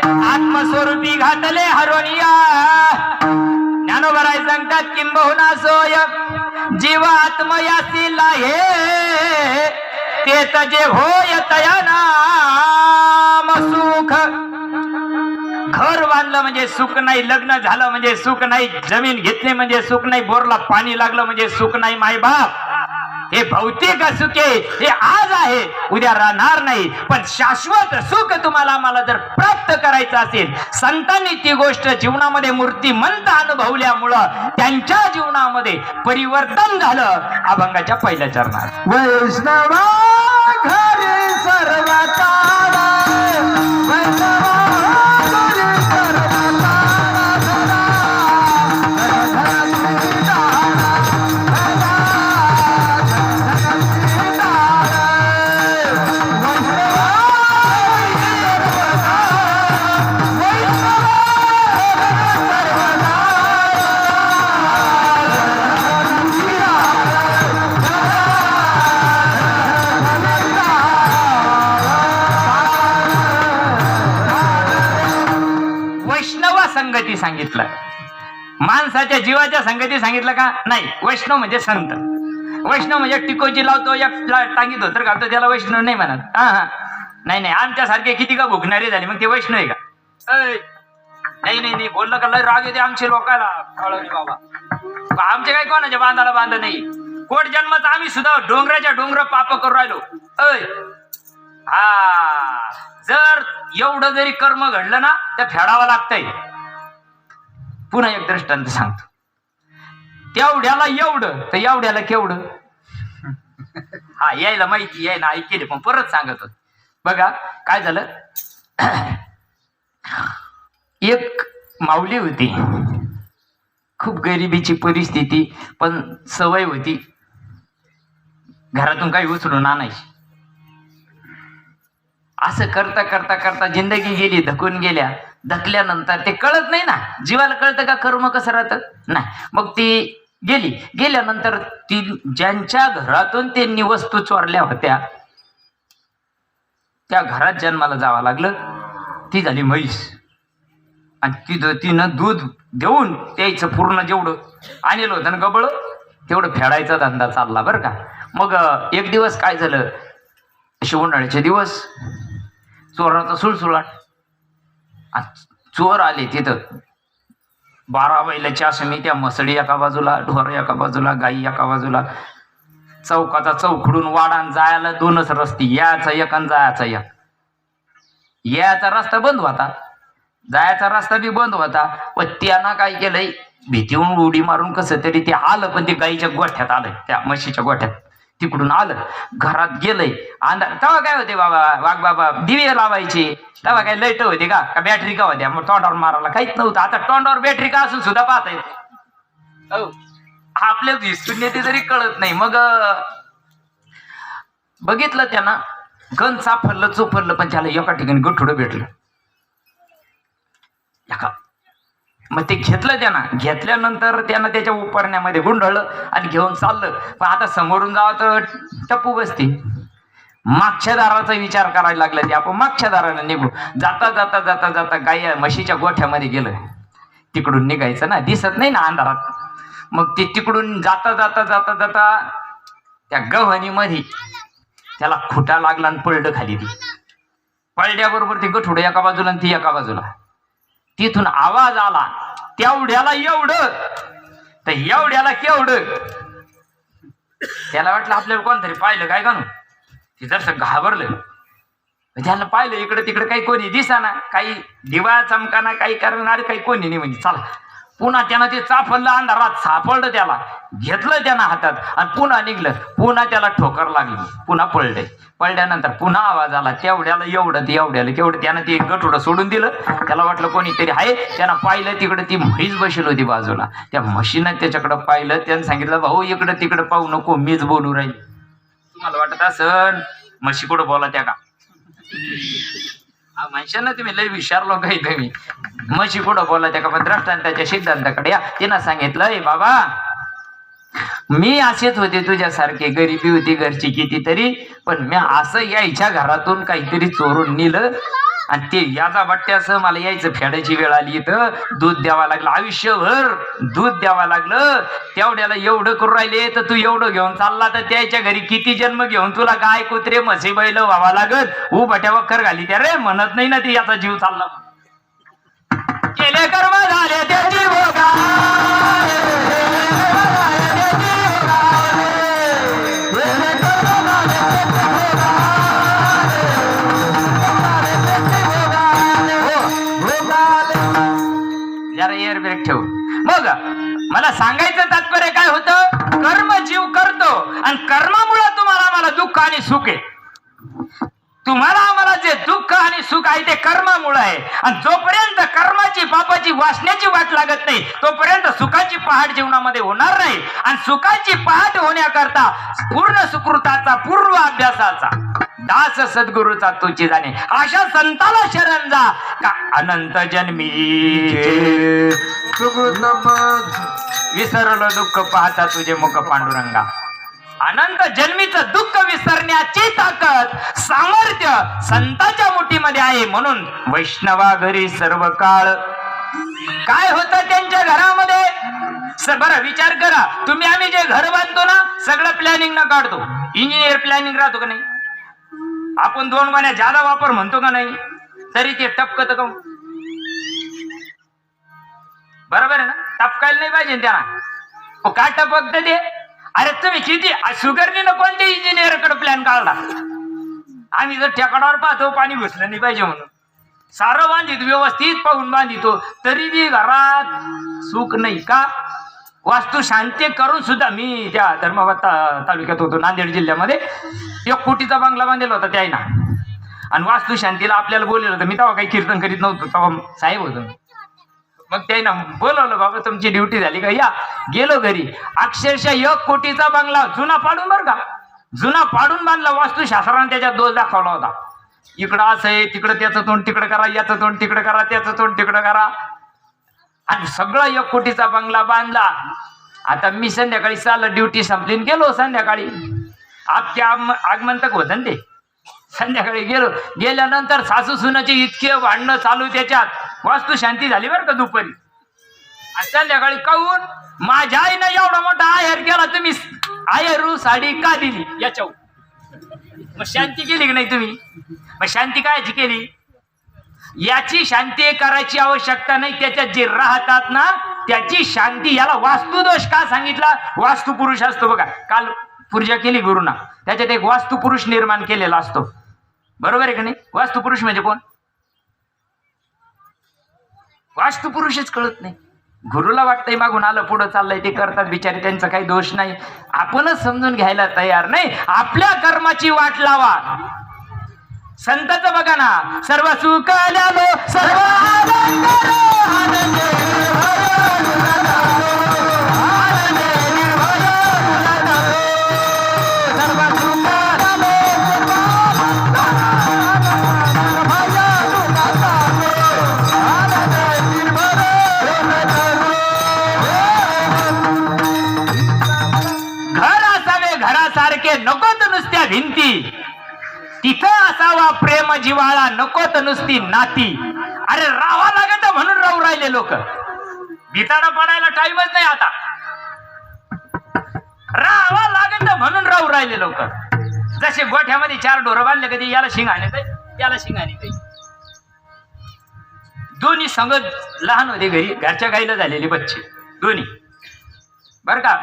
आत्मस्वरूपी घातले हरोनिया. ज्ञानोबराय सांगतात किंबहुना सोय जीव आत्मयासी लाहे, ते तजे होय तया नाम सुख. घर बांधलं म्हणजे सुख नाही, लग्न झालं म्हणजे सुख नाही, जमीन घेतली म्हणजे सुख नाही, बोरला पाणी लागलं म्हणजे सुख नाही. मायबाप हे भौतिक सुख आहे, हे आज आहे, उद्या राहणार नाही. पण शाश्वत सुख तुम्हाला आम्हाला जर प्राप्त करायचं असेल, संतांनी ती गोष्ट जीवनामध्ये मूर्तिमंत अनुभवल्यामुळं त्यांच्या जीवनामध्ये परिवर्तन झालं. अभंगाच्या पहिल्या चरणात वैष्णवा घरी सर्व तारा, वैष्णवा घरी सर्व तारा धरा, धरा धरा तारा, धरा धरा तारा. वैष्णवा घरी सर्व तारा, वैष्णवा घरी सर्व वैष्णव संगती सांगितलं, माणसाच्या जीवाच्या संगती सांगितलं का नाही. वैष्णव म्हणजे संत. वैष्णव म्हणजे टिकोची लावतो, एक टांगी धोतर घालतो, त्याला वैष्णव नाही म्हणत. हा नाही नाही, आमच्यासारखे किती का भुकणारे झाले मग ते वैष्णव आहे का? नाही नाही नाही, बोललं का लय राग येते आमच्या लोकांना. कळवली बाबा, आमचे काही कोणाच्या बांधाला बांध नाही. कोट जन्मात आम्ही सुद्धा डोंगराच्या डोंगर पाप करू राहिलो. हा, जर एवढं जरी कर्म घडलं ना तर फेडावं लागतंय. पुन्हा एक दृष्टांत सांगतो. तेवढ्याला एवढं तर एवढ्याला केवढं. हा, यायला माहिती यायला ऐकेले पण परत सांगत होत. बघा काय झालं. एक माऊली होती, खूप गरिबीची परिस्थिती, पण सवय होती घरातून काही उचलून आणायची. असं करता करता करता जिंदगी गेली, धकून गेल्या. धकल्यानंतर ते कळत नाही ना, जीवाला कळतं का कर्म कसं राहतं नाही. मग ती गेली, गेल्यानंतर ती ज्यांच्या घरातून त्यांनी वस्तू चोरल्या होत्या त्या घरात जन्माला जावं लागलं. ती झाली म्हैस. आणि तिनं दूध देऊन त्याचं पूर्ण जेवढं आणलं होतं ना गबळ तेवढं फेडायचा धंदा चालला बरं का. मग एक दिवस काय झालं, असे उन्हाळ्याचे दिवस, चोराचा सुळसुळाट. चोर आले तिथं. 12 बैलाची आसमी, त्या मसडी एका बाजूला, ढोर एका बाजूला, गाई एका बाजूला. चौकाचा चौकडून वाडान जायला 2च रस्ते, याचा एक आणि जायचा एक. याचा रस्ता बंद होता, जायचा रस्ता बी बंद होता. पण त्यानं काय केलंय, भीतीहून उडी मारून कसं तरी ते आलं. पण ते गाईच्या गोठ्यात आलंय, त्या म्हशीच्या गोठ्यात. तिकडून आलं, घरात गेलंय. अंधार तेव्हा काय होते बाबा, वाघ बाबा दिवे लावायचे. तेव्हा काय लाईट होते का बॅटरी का होत्या? मग तोंडावर मारायला काहीच नव्हतं. आता तोंडावर बॅटरी का असून सुद्धा पाहता येते. आपल्या दिसून येते तरी कळत नाही. मग बघितलं त्यानं, गण सापडलं चोपडलं, पण त्याला एका ठिकाणी गठुडं भेटलं. मग ते घेतलं त्यानं. घेतल्यानंतर त्यानं त्याच्या उपरण्यामध्ये गुंडळलं आणि घेऊन चाललं. पण आता समोरून जावं तर टप्पू बसते. मागच्या दाराचा विचार करायला लागला. ते आपण मागच्या दारानं निघू. जाता जाता जाता जाता गाय म्हशीच्या गोठ्यामध्ये गेलं. तिकडून निघायचं ना, दिसत नाही ना अंधारात. मग ते तिकडून जाता जाता जाता जाता त्या गव्हाणीमध्ये त्याला खुटा लागला आणि पडलं खाली. ती पडल्याबरोबर ते गठुडं एका बाजूला आणि ती एका बाजूला. तिथून आवाज आला, तेवढ्याला एवढं तर एवढ्याला केवढं. त्याला वाटलं आपल्याला कोणतरी पाहिलं काय का. ते जसं घाबरलं. त्याला पाहिलं इकडे तिकडे काही कोणी दिसाना, काही दिवा चमकाना, काही करणार काही कोणी नाही. म्हणजे चला पुन्हा त्यानं ते चाफळलं, अंधारात सापडलं. त्याला घेतलं त्यानं हातात आणि पुन्हा निघलं. पुन्हा त्याला ठोकर लागली, पुन्हा पडले. पडल्यानंतर पुन्हा आवाज आला, तेवढ्याला एवढं ते एवढ्याला केवढं. त्यानं ते गठुडं सोडून दिलं. त्याला वाटलं कोणीतरी आहे. त्यानं पाहिलं तिकडे ती म्हैस बसली होती बाजूला. त्या म्हशीनं त्याच्याकडं पाहिलं. त्यानं सांगितलं, भाऊ इकडं तिकडं पाहू नको, मीच बोलू राहील. तुम्हाला वाटत असं म्हशी कुठं बोला त्या का? माणसांना तुम्ही लय विचारलो काही तुम्ही म्हशी कुठं बोला त्या का. पण दृष्टांताच्या सिद्धांताकडे या. तिनं सांगितलं, बाबा मी असेच होते तुझ्यासारखे, गरिबी होती घरची कितीतरी, पण मी असं यायच्या घरातून काहीतरी चोरून नेलं आणि ते याचा बट्ट्यासह मला यायचं फेडायची वेळ आली. इथं दूध द्यावं लागलं, आयुष्यभर दूध द्यावं लागलं. तेवढ्याला एवढं करून राहिले तर तू एवढं घेऊन चालला तर त्याच्या घरी किती जन्म घेऊन तुला गाय कुत्रे म्हशी बैल व्हावा लागत. बट्या वक्कर घाली त्या रे, म्हणत नाही ना ती याचा जीव चालला. केले कर्म झाले त्याची भोगा, जरा एअर ब्रेक ठेवू. मग मला सांगायचं तात्पर्य काय होतं, कर्म जीव करतो आणि कर्मामुळे तुम्हाला मला दुःख आणि सुख आहे. तुम्हाला आम्हाला जे दुःख आणि सुख आहे ते कर्मामुळे आहे. आणि जोपर्यंत कर्माची पापाची वासण्याची वाट लागत नाही तोपर्यंत सुखाची पहाट जीवनामध्ये होणार नाही. आणि सुखाची पहाट होण्याकरता पूर्ण सुकृताचा पूर्व अभ्यासाचा दास सद्गुरूचा तुझी जाणे, अशा संताला शरण जा का अनंत जन्मी विसरलो दुःख पाहता तुझे मुख पांडुरंगा. अनंत जन्मीचं दुःख विसरण्याची ताकद सामर्थ्य संतांच्या मुठीमध्ये आहे. म्हणून वैष्णवा घरी सर्व काळ काय होतं त्यांच्या घरामध्ये. बरं विचार करा तुम्ही, आम्ही जे घर बांधतो ना सगळं प्लॅनिंग न काढतो. इंजिनियर प्लॅनिंग राहतो का नाही. आपण 2 महिन्यात ज्यादा वापर म्हणतो का नाही, तरी ते टपकत का. बरोबर आहे ना, टपकायला नाही पाहिजे त्यांना. काय टपकत ते, अरे तुम्ही किती शुगरनीनं कोणत्या इंजिनियरकडे प्लॅन काढला. आम्ही जर ठेकाडावर पाहतो पाणी घुसलं नाही पाहिजे म्हणून सारं बांधित व्यवस्थित पाहून बांधितो, तरी बी घरात सुख नाही का. वास्तू शांती करून सुद्धा, मी त्या धर्माबाद तालुक्यात होतो नांदेड जिल्ह्यामध्ये, 1 कोटीचा बंगला बांधलेला होता त्या ना. आणि वास्तू शांतीला आपल्याला बोललेलं होतं. मी तेव्हा काही कीर्तन करीत नव्हतो, तेव्हा साहेब होतो. मग त्याने बोलवलं, बाबा तुमची ड्युटी झाली का, या. गेलो घरी. अक्षरशः 1 कोटीचा बंगला जुना पाडून, बरं का, जुना पाडून बांधला. वास्तुशास्त्राने त्याच्यात दोष दाखवला होता. इकडं असं आहे, तिकडं त्याचं तोंड तिकडं करा, याचं तोंड तिकडं करा, त्याचं तोंड तिकडं करा. आणि सगळा 1 कोटीचा बंगला बांधला. आता मी संध्याकाळी चाललं, ड्युटी संपली, गेलो संध्याकाळी. आपल्या आगमंतक होतं ना ते. संध्याकाळी गेल्यानंतर सासू सुनाचे इतके भांडणं चालू त्याच्यात. वास्तू शांती झाली बरं का दुपारी. आणि संध्याकाळी काहून माझ्या आईनं एवढा मोठा आहेर केला, तुम्ही आहेरू साडी का दिली याच्यावर. मग शांती केली की नाही तुम्ही. मग शांती कायची केली, याची शांती करायची आवश्यकता नाही. त्याच्यात जे राहतात ना त्याची शांती. याला वास्तुदोष का सांगितला, वास्तुपुरुष असतो बघा. काल पूजा केली गुरुना, त्याच्यात एक वास्तुपुरुष निर्माण केलेला असतो. बरोबर आहे का नाही. वास्तुपुरुष म्हणजे कोण, वास्तुपुरुषच कळत नाही. गुरुला वाटतंय मागून आलं पुढं चाललंय, ते करतात बिचारे, त्यांचा काही दोष नाही. आपणच समजून घ्यायला तयार नाही. आपल्या कर्माची वाट लावा. संतांचं बघा ना, सर्व सुख आल्यालो सर्व घरासारखे नकोत नुसत्या भिंती, तिथं असावा प्रेम जिव्हाळा, नकोत नुसती नाती. अरे राहावा लागत म्हणून राहू राहिले लोक. भिताडा पडायला टाइमच नाही आता. राहावा लागत म्हणून राहू राहिले लोक. जसे गोठ्यामध्ये 4 ढोरं बांधले, कधी याला शिंगाणे त्याला शिंगाणे. दोन्ही संगत लहान होते घरी, घरच्या गाईला झालेले बच्चे दोन्ही. बर का,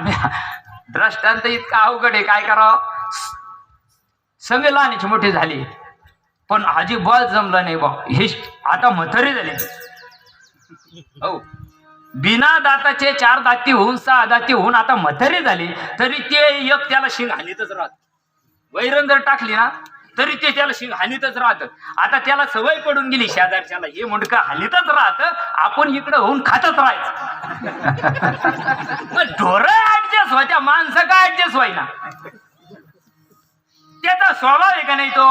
दृष्टांत इतका अवघड आहे, काय करावं. सगळे लहानाचे मोठे झाले, पण अजिबात जमलं नाही बा. हे आता म्हातारे झाले. हो, बिना दाताचे 4 दाती होऊन 6 दाती होऊन आता म्हातारे झाले, तरी ते एक त्याला शिंग हानीतच राहत. वैरण जर टाकली ना तरी ते त्याला शिंग हानीतच राहत. आता त्याला सवय पडून गेली शेजारच्याला, हे मुंडका हानीतच राहत, आपण इकडं होऊन खातच राहायचं. ढोरं ऍडजस्ट व्हायच्या, माणसं काय ऍडजस्ट व्हायना. त्याचा स्वभाव आहे का नाही, तो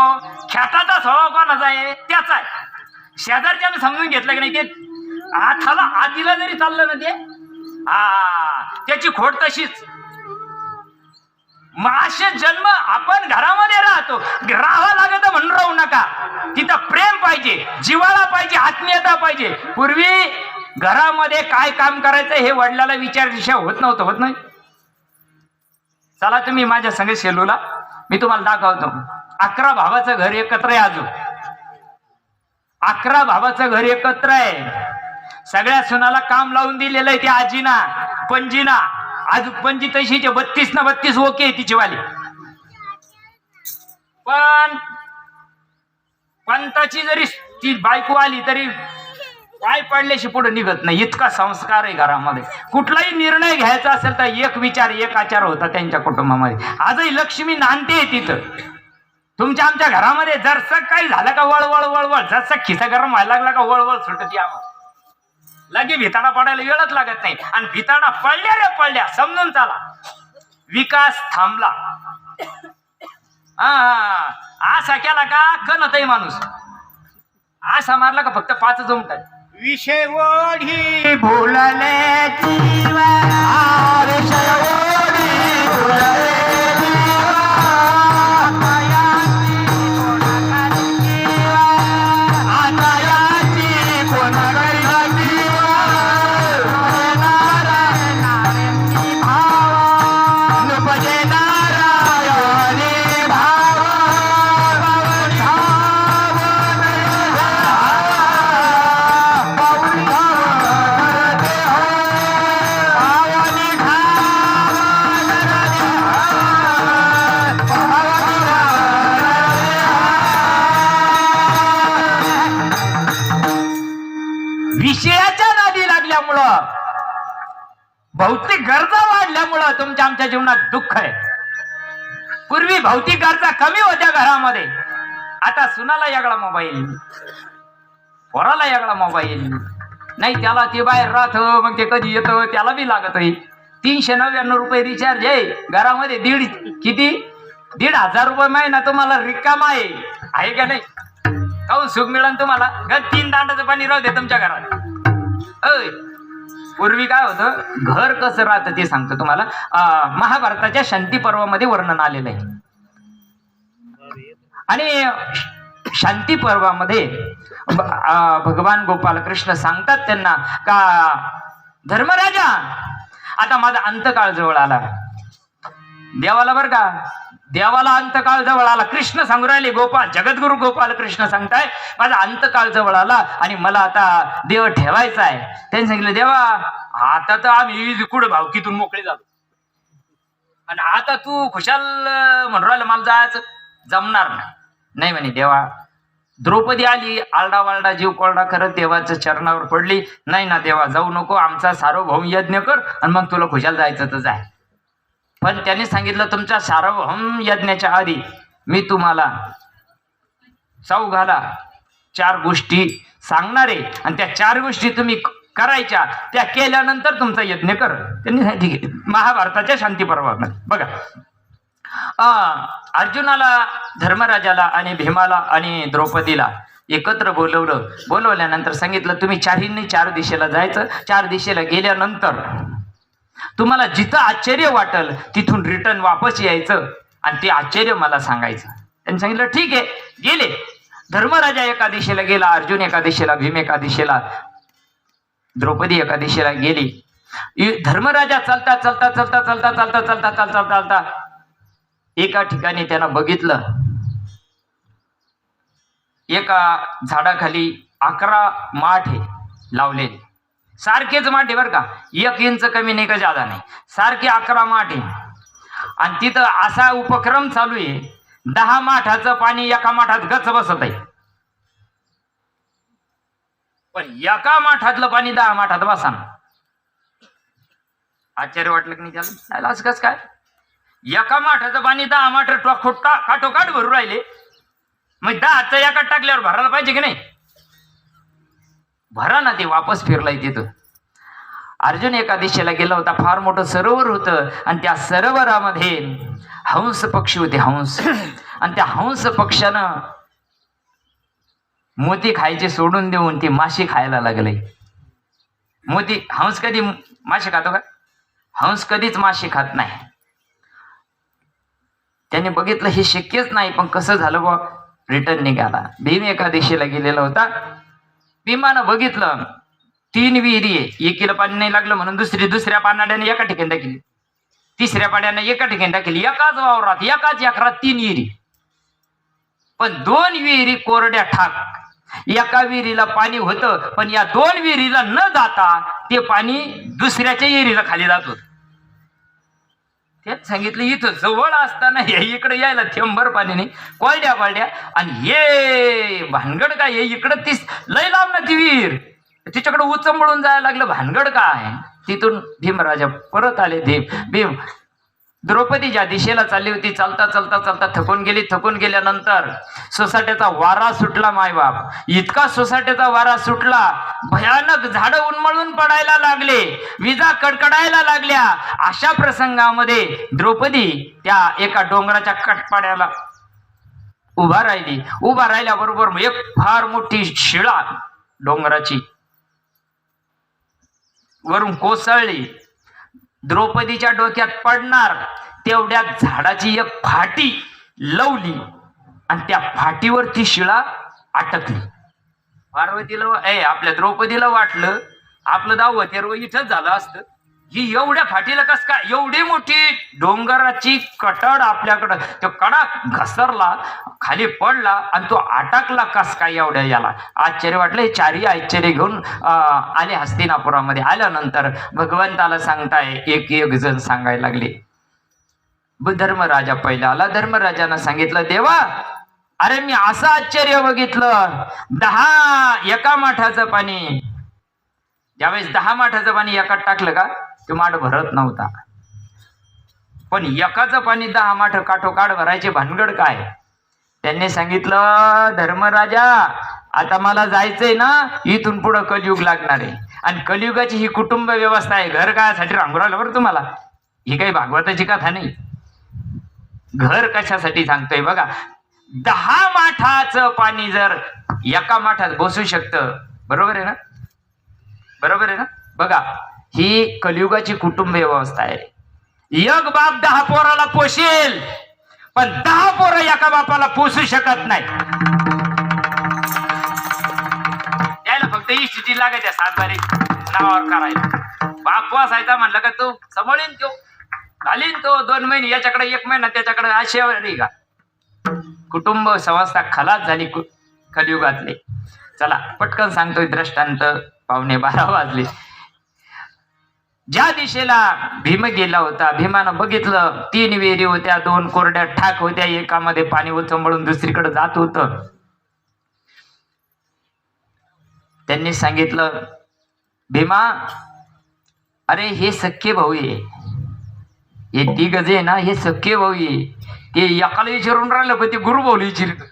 ख्याताचा स्वभाव कोणाचा आहे, त्याचा आहे. शेजारच्यानं समजून घेतलं की नाही, ते आताला आधीला जरी चाललं ना ते त्याची खोड तशीच. मग असे जन्म आपण घरामध्ये राहतो, राहावं लागत म्हणून राहू नका. तिथं प्रेम पाहिजे, जिव्हाळा पाहिजे, आत्मीयता पाहिजे. पूर्वी घरामध्ये काय काम करायचं हे वडिलाला विचारल्याशिवाय होत होत नाही. चला तुम्ही माझ्या संग शेलूला, मी तुम्हाला दाखवतो. 11 भावाचं घर एकत्र आहे. अजून 11 भावाचं घर एकत्र आहे. सगळ्या सुनाला काम लावून दिलेलं आहे. ते आजीना पणजीना, आज पणजी तशीचे 32 ना 32 ओके तिची वाली. पण पंताची जरी ती बायको आली तरी काय पडल्याशी पुढे निघत नाही. इतका संस्कार आहे घरामध्ये. कुठलाही निर्णय घ्यायचा असेल तर एक विचार एक आचार होता त्यांच्या कुटुंबामध्ये. आजही लक्ष्मी नांदते तिथं. तुमच्या आमच्या घरामध्ये जरसं काही झालं का वळवळ वळवळ, जसं खिसा गरम व्हायला लागला का वळवळ सुटती. आम्हाला लगे भिताडा पडायला वेळच लागत नाही. आणि भिताडा पडल्या रे पडल्या समजून चाला, विकास थांबला. असा केला का कणतही माणूस, असा मारला का फक्त 5 जमतात. विषय ओढी भुलले जीवा, विषय ओढी भुलले जीवा, आतायाची कोणाकडे जीवा, नारायणी भावा, नुपजे नारायणी भावा, विषयाच्या नादी लागल्यामुळं, भौतिक गरजा वाढल्यामुळं तुमच्या आमच्या जीवनात दुःख आहे. पूर्वी भौतिक गरजा कमी होत्या घरामध्ये. आता सुनाला यागळा मोबाईल, पोराला यागळा मोबाईल नाही. त्याला ते बाहेर राहत, मग ते कधी येतं त्याला बी लागत आहे. 399 रुपये रिचार्ज आहे घरामध्ये. किती 1,500 रुपये महिना तुम्हाला रिकामा आहे का नाही? काहून सुख मिळेल तुम्हाला? 3 दांडाचं पाणी राहू दे तुमच्या घरात. अय पूर्वी काय होतं, घर कसं राहतं ते सांगतो तुम्हाला. महाभारताच्या शांती पर्वामध्ये वर्णन आलेलं आहे. आणि शांती पर्वामध्ये भगवान गोपालकृष्ण सांगतात त्यांना का धर्मराजा, आता माझा अंतकाळ जवळ आला. देवाला बरं का, देवाला अंतकाळ जवळ आला. कृष्ण सांगू राहिले, गोपाल जगद्गुरु गोपाल कृष्ण सांगताय माझा अंतकाळ जवळ आला आणि मला आता देव ठेवायचा आहे. त्यांनी सांगितलं, देवा आता तर आम्ही कुठं भावकीतून मोकळे झालो आणि आता तू खुशाल म्हणून राहिलं मला जायचं, जमणार नाही म्हणे. देवा द्रौपदी आली, आलडा वालडा जीव कोरडा करत देवाच्या चरणावर पडली. नाही ना देवा, जाऊ नको, आमचा सार्वभौम यज्ञ कर आणि मग तुला खुशाल जायचं तर जाय. पण त्यांनी सांगितलं, तुमच्या सार्वभौम यज्ञाच्या आधी मी तुम्हाला चौघाला 4 गोष्टी सांगणार आहे आणि त्या 4 गोष्टी तुम्ही करायच्या. त्या केल्यानंतर तुमचा यज्ञ कर. त्यांनी सांगितलं महाभारताच्या शांती पर्वामध्ये बघा. अर्जुनाला, धर्मराजाला आणि भीमाला आणि द्रौपदीला एकत्र बोलवल्यानंतर सांगितलं, तुम्ही 4 दिशेला जायचं. 4 दिशेला गेल्यानंतर तुम्हाला जिथं आश्चर्य वाटल तिथून रिटर्न वापस यायचं आणि ते आश्चर्य मला सांगायचं. त्यांनी सांगितलं ठीक आहे. गेले. धर्मराजा एका दिशेला गेला, अर्जुन एका दिशेला, भीम एका दिशेला, द्रौपदी एका दिशेला गेली. धर्मराजा चालता चालता चालता चालता चालता चालता चालता चालता एका ठिकाणी त्यानं बघितलं, एका झाडाखाली 11 माठे लावलेले. सारखेच माठे बरं का, 1 इंच कमी नाही का जादा नाही, सारखे 11 माठे. आणि तिथं असा उपक्रम चालू आहे, 10 माठाचं पाणी एका माठात गच बसत आहे. पण एका माठातलं पाणी 10 माठात बसाना. आश्चर्य वाटलं की नाही त्याला? असं कसं काय? एका माठाचं पाणी 10 माठ काठोकाठ भरू राहिले. मग 10चं एकात टाकल्यावर भरायला पाहिजे की नाही? भरा ना. ते वापस फिरलाय तिथं. अर्जुन एका दिशेला गेला होता, फार मोठं सरोवर होतं आणि त्या सरोवरामध्ये हंस पक्षी होते, हंस. आणि त्या हंस पक्ष्यानं मोती खायचे सोडून देऊन ते मासे खायला लागले. मोती, हंस कधी मासे खातो का? हंस कधीच मासे खात नाही. त्याने बघितलं हे शक्यच नाही, पण कसं झालं बा, रिटर्न निघाला. भीम एका दिशेला गेलेला होता. भीमानं बघितलं 3 विहिरी आहे, एकीला पाणी नाही लागलं म्हणून दुसऱ्या पानाड्याने एका ठिकाणी टाकली, तिसऱ्या पाण्याने एका ठिकाणी टाकली. एकाच वावरात एकाच एकरात 3 विहिरी, पण 2 विहिरी कोरड्या ठाक. एका विहिरीला पाणी होतं, पण या 2 विहिरीला न जाता ते पाणी दुसऱ्याच्या विहिरीला खाली जात होत. तेच सांगितलं, इथं जवळ असताना हे इकडे यायला थेंबर पाणी नाही, कोरड्या पाड्या, आणि हे भानगड काय, हे इकडं तीस लय लांब ना ती विहीर, तिच्याकडे उचंबळून जायला लागलं, भानगड काय. तिथून भीमराजा परत आले. भीम द्रौपदी ज्या दिशेला चालली होती, चालता चालता चालता थकून गेली. थकून गेल्यानंतर सोसाट्याचा वारा सुटला. मायबाप, इतका सोसाट्याचा वारा सुटला, भयानक झाडं उन्मळून पडायला लागले, विजा कडकडायला लागल्या. अशा प्रसंगामध्ये द्रौपदी त्या एका डोंगराच्या कटपाड्याला उभा राहिली. उभा राहिल्याबरोबर एक फार मोठी शिळा डोंगराची वरून कोसळली. द्रौपदीच्या डोक्यात पडणार तेवढ्या झाडाची एक फाटी लवली आणि त्या फाटीवर ती शिळा अटकली. पार्वतीला आपल्या द्रौपदीला वाटलं आपलं 10वं 13वं इथंच झालं असतं. ही एवढ्या फाटीला कस काय, एवढी मोठी डोंगराची कटड आपल्याकडं, तो कडा घसरला, खाली पडला आणि तो अटकला कस काय एवढ्या याला. आश्चर्य वाटलं. हे 4ही आश्चर्य घेऊन आले हस्तिनापुरामध्ये. आल्यानंतर भगवंताला सांगताय, एक एक जण सांगायला लागले. धर्मराजा पहिला आला. धर्मराजानं सांगितलं, देवा अरे मी असं आश्चर्य बघितलं, 10 एका माठाचं पाणी, ज्यावेळेस 10 माठाचं पाणी एकात टाकलं का तो माठ भरत नव्हता, पण एकाचं पाणी 10 माठ काठोकाठ भरायचे, भानगड काय. त्यांनी सांगितलं, धर्मराजा आता मला जायचंय ना, इथून पुढं कलियुग लागणार आहे, आणि कलियुगाची ही कुटुंब व्यवस्था आहे. घर कायसाठी रांगू राहिलं बरं तुम्हाला, ही काही भागवताची कथा नाही. घर कशासाठी सांगतोय बघा. 10 माठाचं पाणी जर एका माठात बसू शकतं, बरोबर आहे ना, बरोबर आहे ना. बघा, ही कलियुगाची कुटुंब व्यवस्था आहे. एक बाप 10 पोराला पोषेल, पण 10 पोरं एका बापाला पोसू शकत नाही. यायला फक्त इष्टीची लागायच्या 7 बारी नावावर करायला. बाप पोसायचा म्हणलं का तो सांभाळीन, तो घालीन, तो 2 महिने याच्याकडे, 1 महिना त्याच्याकडे, अशी का कुटुंब संस्था खलास झाली कलियुगातले. चला पटकन सांगतोय दृष्टांत. 11:15 वाजले. ज्या दिशेला भीम गेला होता, भीमानं बघितलं 3 विहिरी होत्या, 2 कोरड्या ठाक होत्या, एकामध्ये पाणी उचंबळून दुसरीकडे जात होतं. त्यांनी सांगितलं, भीमा अरे हे सख्खे भाऊ आहे, हे 3 जे ना हे सख्खे भाऊ आहे. ते एकाला विचारून राहिलं, पण ते गुरु भाऊला विचारित.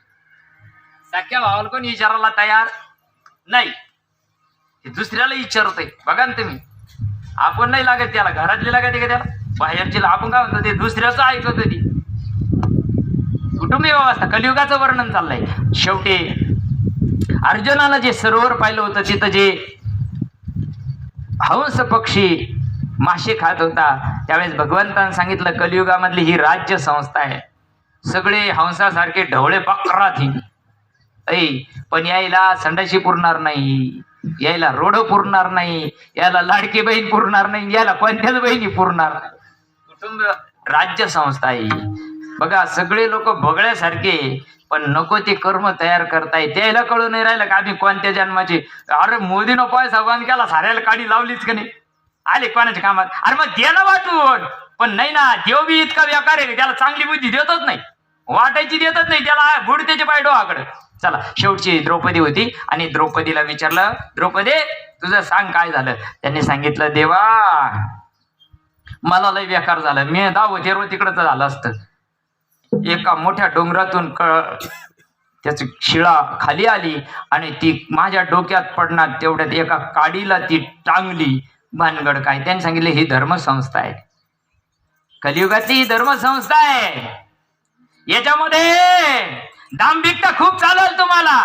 सख्या भावाला कोणी विचारायला तयार नाही, ते दुसऱ्याला विचारतोय. बघा ना तुम्ही, आपण नाही लागत त्याला, घरातली लागत का त्याला, बाहेरची आपण काय म्हणतो, ते दुसऱ्याचं ऐकत होती. कुटुंब व्यवस्था, कलियुगाचं वर्णन चाललंय. शेवटी अर्जुनाला जे सरोवर पाहिलं होतं, तिथं जे हंस पक्षी मासे खात होता, त्यावेळेस भगवंतानं सांगितलं, कलियुगामधली ही राज्य संस्था आहे. सगळे हंसासारखे ढवळे पाखरात, पण यायला संडाशी पुरणार नाही, यायला रोड पुरणार नाही, याला लाडकी बहीण पुरणार नाही, याला कोणत्याच बहिणी पुरणार नाही. कुटुंब राज्य संस्था आहे. बघा, सगळे लोक बगळ्यासारखे, पण नको ते कर्म तयार करताय. त्याला कळून नाही राहिलं का आम्ही कोणत्या जन्माचे. अरे मोदीनं पैसा बंद केला, साऱ्याला काडी लावलीच का नाही, आले कोणाच्या कामात. अरे मग द्यायला वाटून, पण नाही ना, देव बी इतका व्याकार आहे, त्याला चांगली बुद्धी देतच नाही, वाटायची देतच नाही, त्याला बुडतेचे पाय डोहाकडे. चला, शेवटची द्रौपदी होती, आणि द्रौपदीला विचारलं, द्रौपदी तुझं सांग काय झालं. त्यांनी सांगितलं, देवा मला लय बेकार झालं, मी 10 13 तिकडच झालं असतं. एका मोठ्या डोंगरातून त्याची शिळा खाली आली आणि ती माझ्या डोक्यात पडणार, तेवढ्यात एका काडीला ती टांगली. भानगड काय. त्यांनी सांगितले, ही धर्मसंस्था आहे, कलियुगातली ही धर्मसंस्था आहे. याच्यामध्ये दांभिकता खूप चालेल तुम्हाला,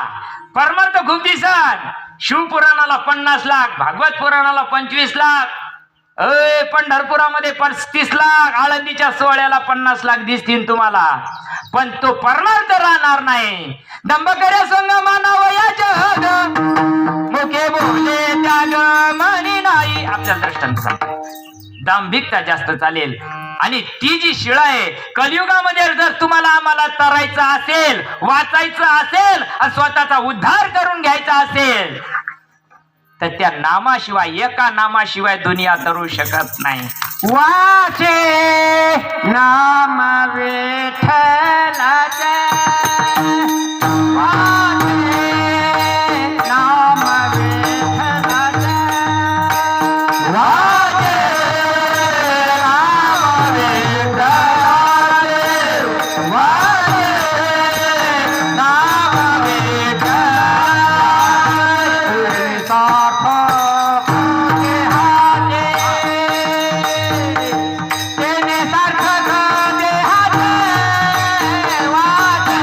परमार्थ खूप दिसाल. शिवपुराणाला 50 लाख, भागवत पुराणाला 25 लाख, अय पंढरपुरामध्ये 35 लाख, आळंदीच्या सोहळ्याला 50 लाख दिसतील तुम्हाला, पण तो परमार्थ राहणार नाही. दंबकऱ्या संग मानावया जग, मुखे बोले त्याग म्हणी नाही. आपल्याला दृष्टांत सांगतो, दांभिकता जास्त चालेल. आणि ती जी शिळा आहे कलियुगामध्ये, जर तुम्हाला आम्हाला तरायचं असेल, वाचायचं असेल आणि स्वतःचा उद्धार करून घ्यायचा असेल, तर त्या नामाशिवाय, एका नामाशिवाय दुनिया तरू शकत नाही. वाचे नाम विठ्ठलाचे, वाचे नाम विठ्ठलाचे, वाचे नाम विठ्ठलाचे, वाचे नाम विठ्ठलाचे. सार्थक देहाचे, तेने सार्थक देहाचे, वाचे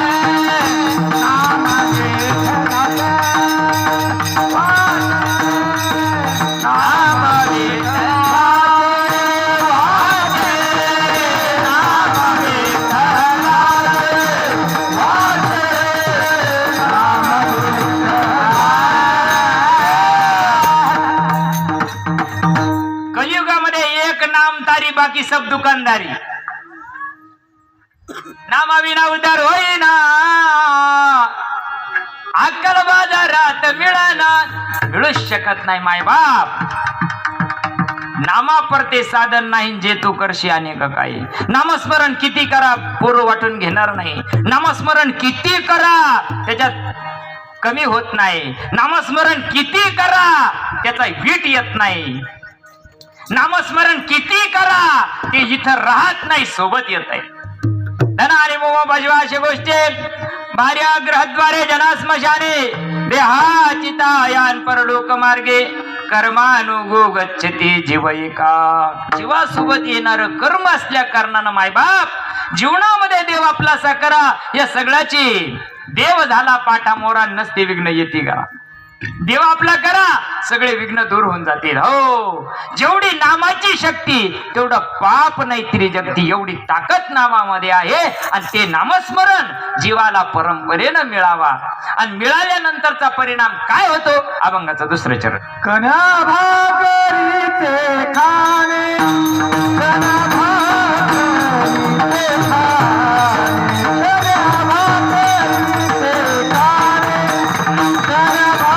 नाम विठ्ठलाचे, वाचे नाम विठ्ठलाचे, वाचे नाम विठ्ठलाचे, वाचे नाम कलियुगामध्ये एक नामधारी, बाकी सब दुकानदारी. नामाविना उद्धार होईना, अक्कल बाजारात मिळूच शकत नाही मायबाप. नामापरते साधन नाही, जे तू करशी अनेक काही. नामस्मरण किती करा पोर वाटून घेणार नाही. नामस्मरण किती करा त्याच्यात कमी होत नाही. नामस्मरण किती करा त्याचा वीट येत नाही. नामस्मरण किती करा ते इथं राहत नाही, सोबत येत आहे. धन आणि मोह भजवा अशा गोष्टी भार्या ग्रहद्वारे जनास्मशाने, देहाचिता यान परलोक मार्गे, कर्मानुगो गच्छती जीव एका. जीवासोबत येणार कर्म असल्या कारणानं मायबाप जीवनामध्ये देव आपलासा करा. या सगळ्याची देव झाला पाठा मोरा, नसते विघ्न येते का. देव आपला करा, सगळे विघ्न दूर होऊन जातील. हो, जेवढी नामाची शक्ती तेवढं पाप नाही तरी जगती, एवढी ताकद नामामध्ये आहे. आणि ते नामस्मरण जीवाला परंपरेनं मिळावा. आणि मिळाल्यानंतरचा परिणाम काय होतो, अभंगाचं दुसरं चरण. कन्या भाकरीचे खाणे, कन्या भाकरीचे खाणे, कन्या भाकरीचे खाणे, कन्या भाकरीचे खाणे,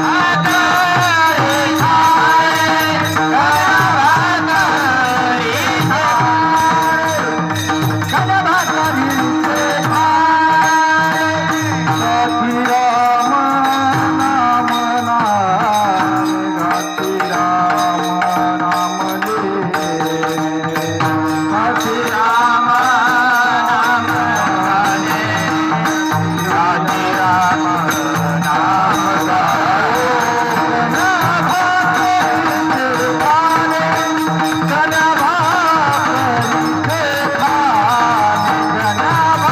आकारे खाणे, कन्या भाकरीचे खाणे, कन्या भाकरीचे खाणे. गाती राम नाम नाम, गाती राम नाम ले, गाती राम नाम ले, गाती राम नाम गाओ. कन्या भाकरीचे खाणे, कन्या भाकरीचे खाणे, कन्या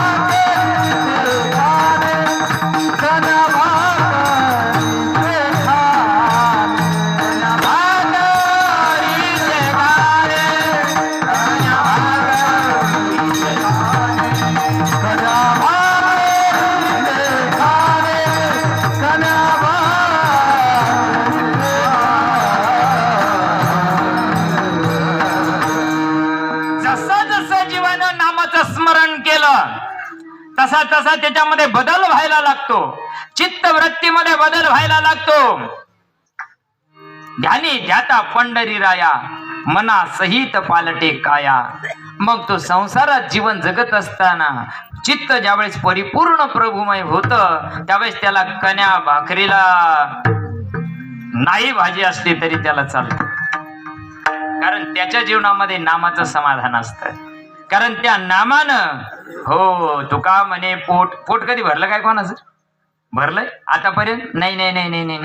भाकरीचे खाणे, कन्या भाकरीचे खाणे, कन्या भाकरीचे खाणे, कन्या भाकरीचे खाणे, कन्या भाकरीचे खाणे, कन्या जसं जसं जीवानं नामाचं स्मरण केलं तसा तसा त्याच्यामध्ये बदल व्हायला लागतो. चित्तवृत्तीमध्ये बदल व्हायला लागतो. ध्यानी ध्याता पंढरी राया, मना सहित पालटे काया. मग तो संसारात जीवन जगत असताना चित्त ज्यावेळेस परिपूर्ण प्रभुमय होत, त्यावेळेस त्याला कन्या भाकरीला नाही भाजी असली तरी त्याला चालतं. कारण त्याच्या जीवनामध्ये नामाचं समाधान असतं. कारण त्या नामानं, हो तुका म्हणे पोट. पोट कधी भरलं काय कोणाचं? भरलंय आतापर्यंत? नाही नाही नाही नाही नाही.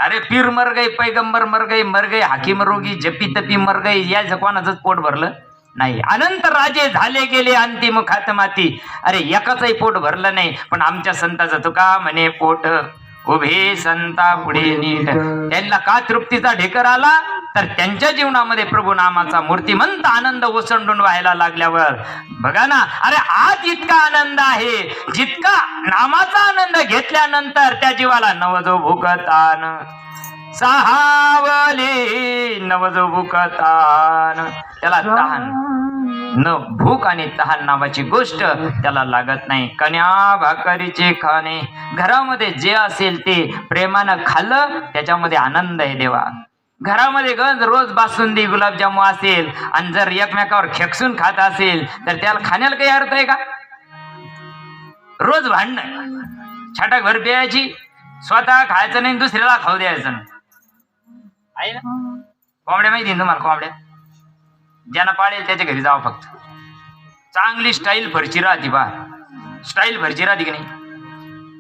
अरे पीर मर गई, पैगंबर मर गई, हाकीम रोगी, जपी तपी मर गई, या कोणाचंच पोट भरलं नाही. अनंत राजे झाले गेले अंतिम खातमाती. अरे एकाचंही पोट भरलं नाही. पण आमच्या संताचं तुका म्हणे पोट उभे संता पुढे नीट. त्यांना का तृप्तीचा ढेकर आला? तर त्यांच्या जीवनामध्ये प्रभू नामाचा मूर्तिमंत आनंद ओसंडून व्हायला लागल्यावर बघा ना, अरे आज इतका आनंद आहे जितका नामाचा आनंद घेतल्यानंतर त्या जीवाला नवजो भूकतान सहावले, नवजो भूकतान, त्याला तहान न भूक आणि तहान नावाची गोष्ट त्याला लागत नाही. कन्या भाकरीचे खाणे, घरामध्ये जे असेल ते प्रेमानं खाल्लं त्याच्यामध्ये आनंद आहे देवा. घरामध्ये गंज रोज बासुंदी गुलाबजामू असेल आणि जर एकमेकावर खेकसून खात असेल तर त्याला खाण्याला काही अर्थ आहे का? रोज भांडणं, छाटाक भर प्यायची, स्वतः खायचं नाही दुसऱ्याला खाऊ द्यायचं नाही. आहे ना? कोंबड्या माहिती ना तुम्हाला? कोंबड्या ज्यांना पाळेल त्याच्या घरी जावं फक्त. चांगली स्टाईल फरची राहते बा, स्टाईल फरची राहते की नाही?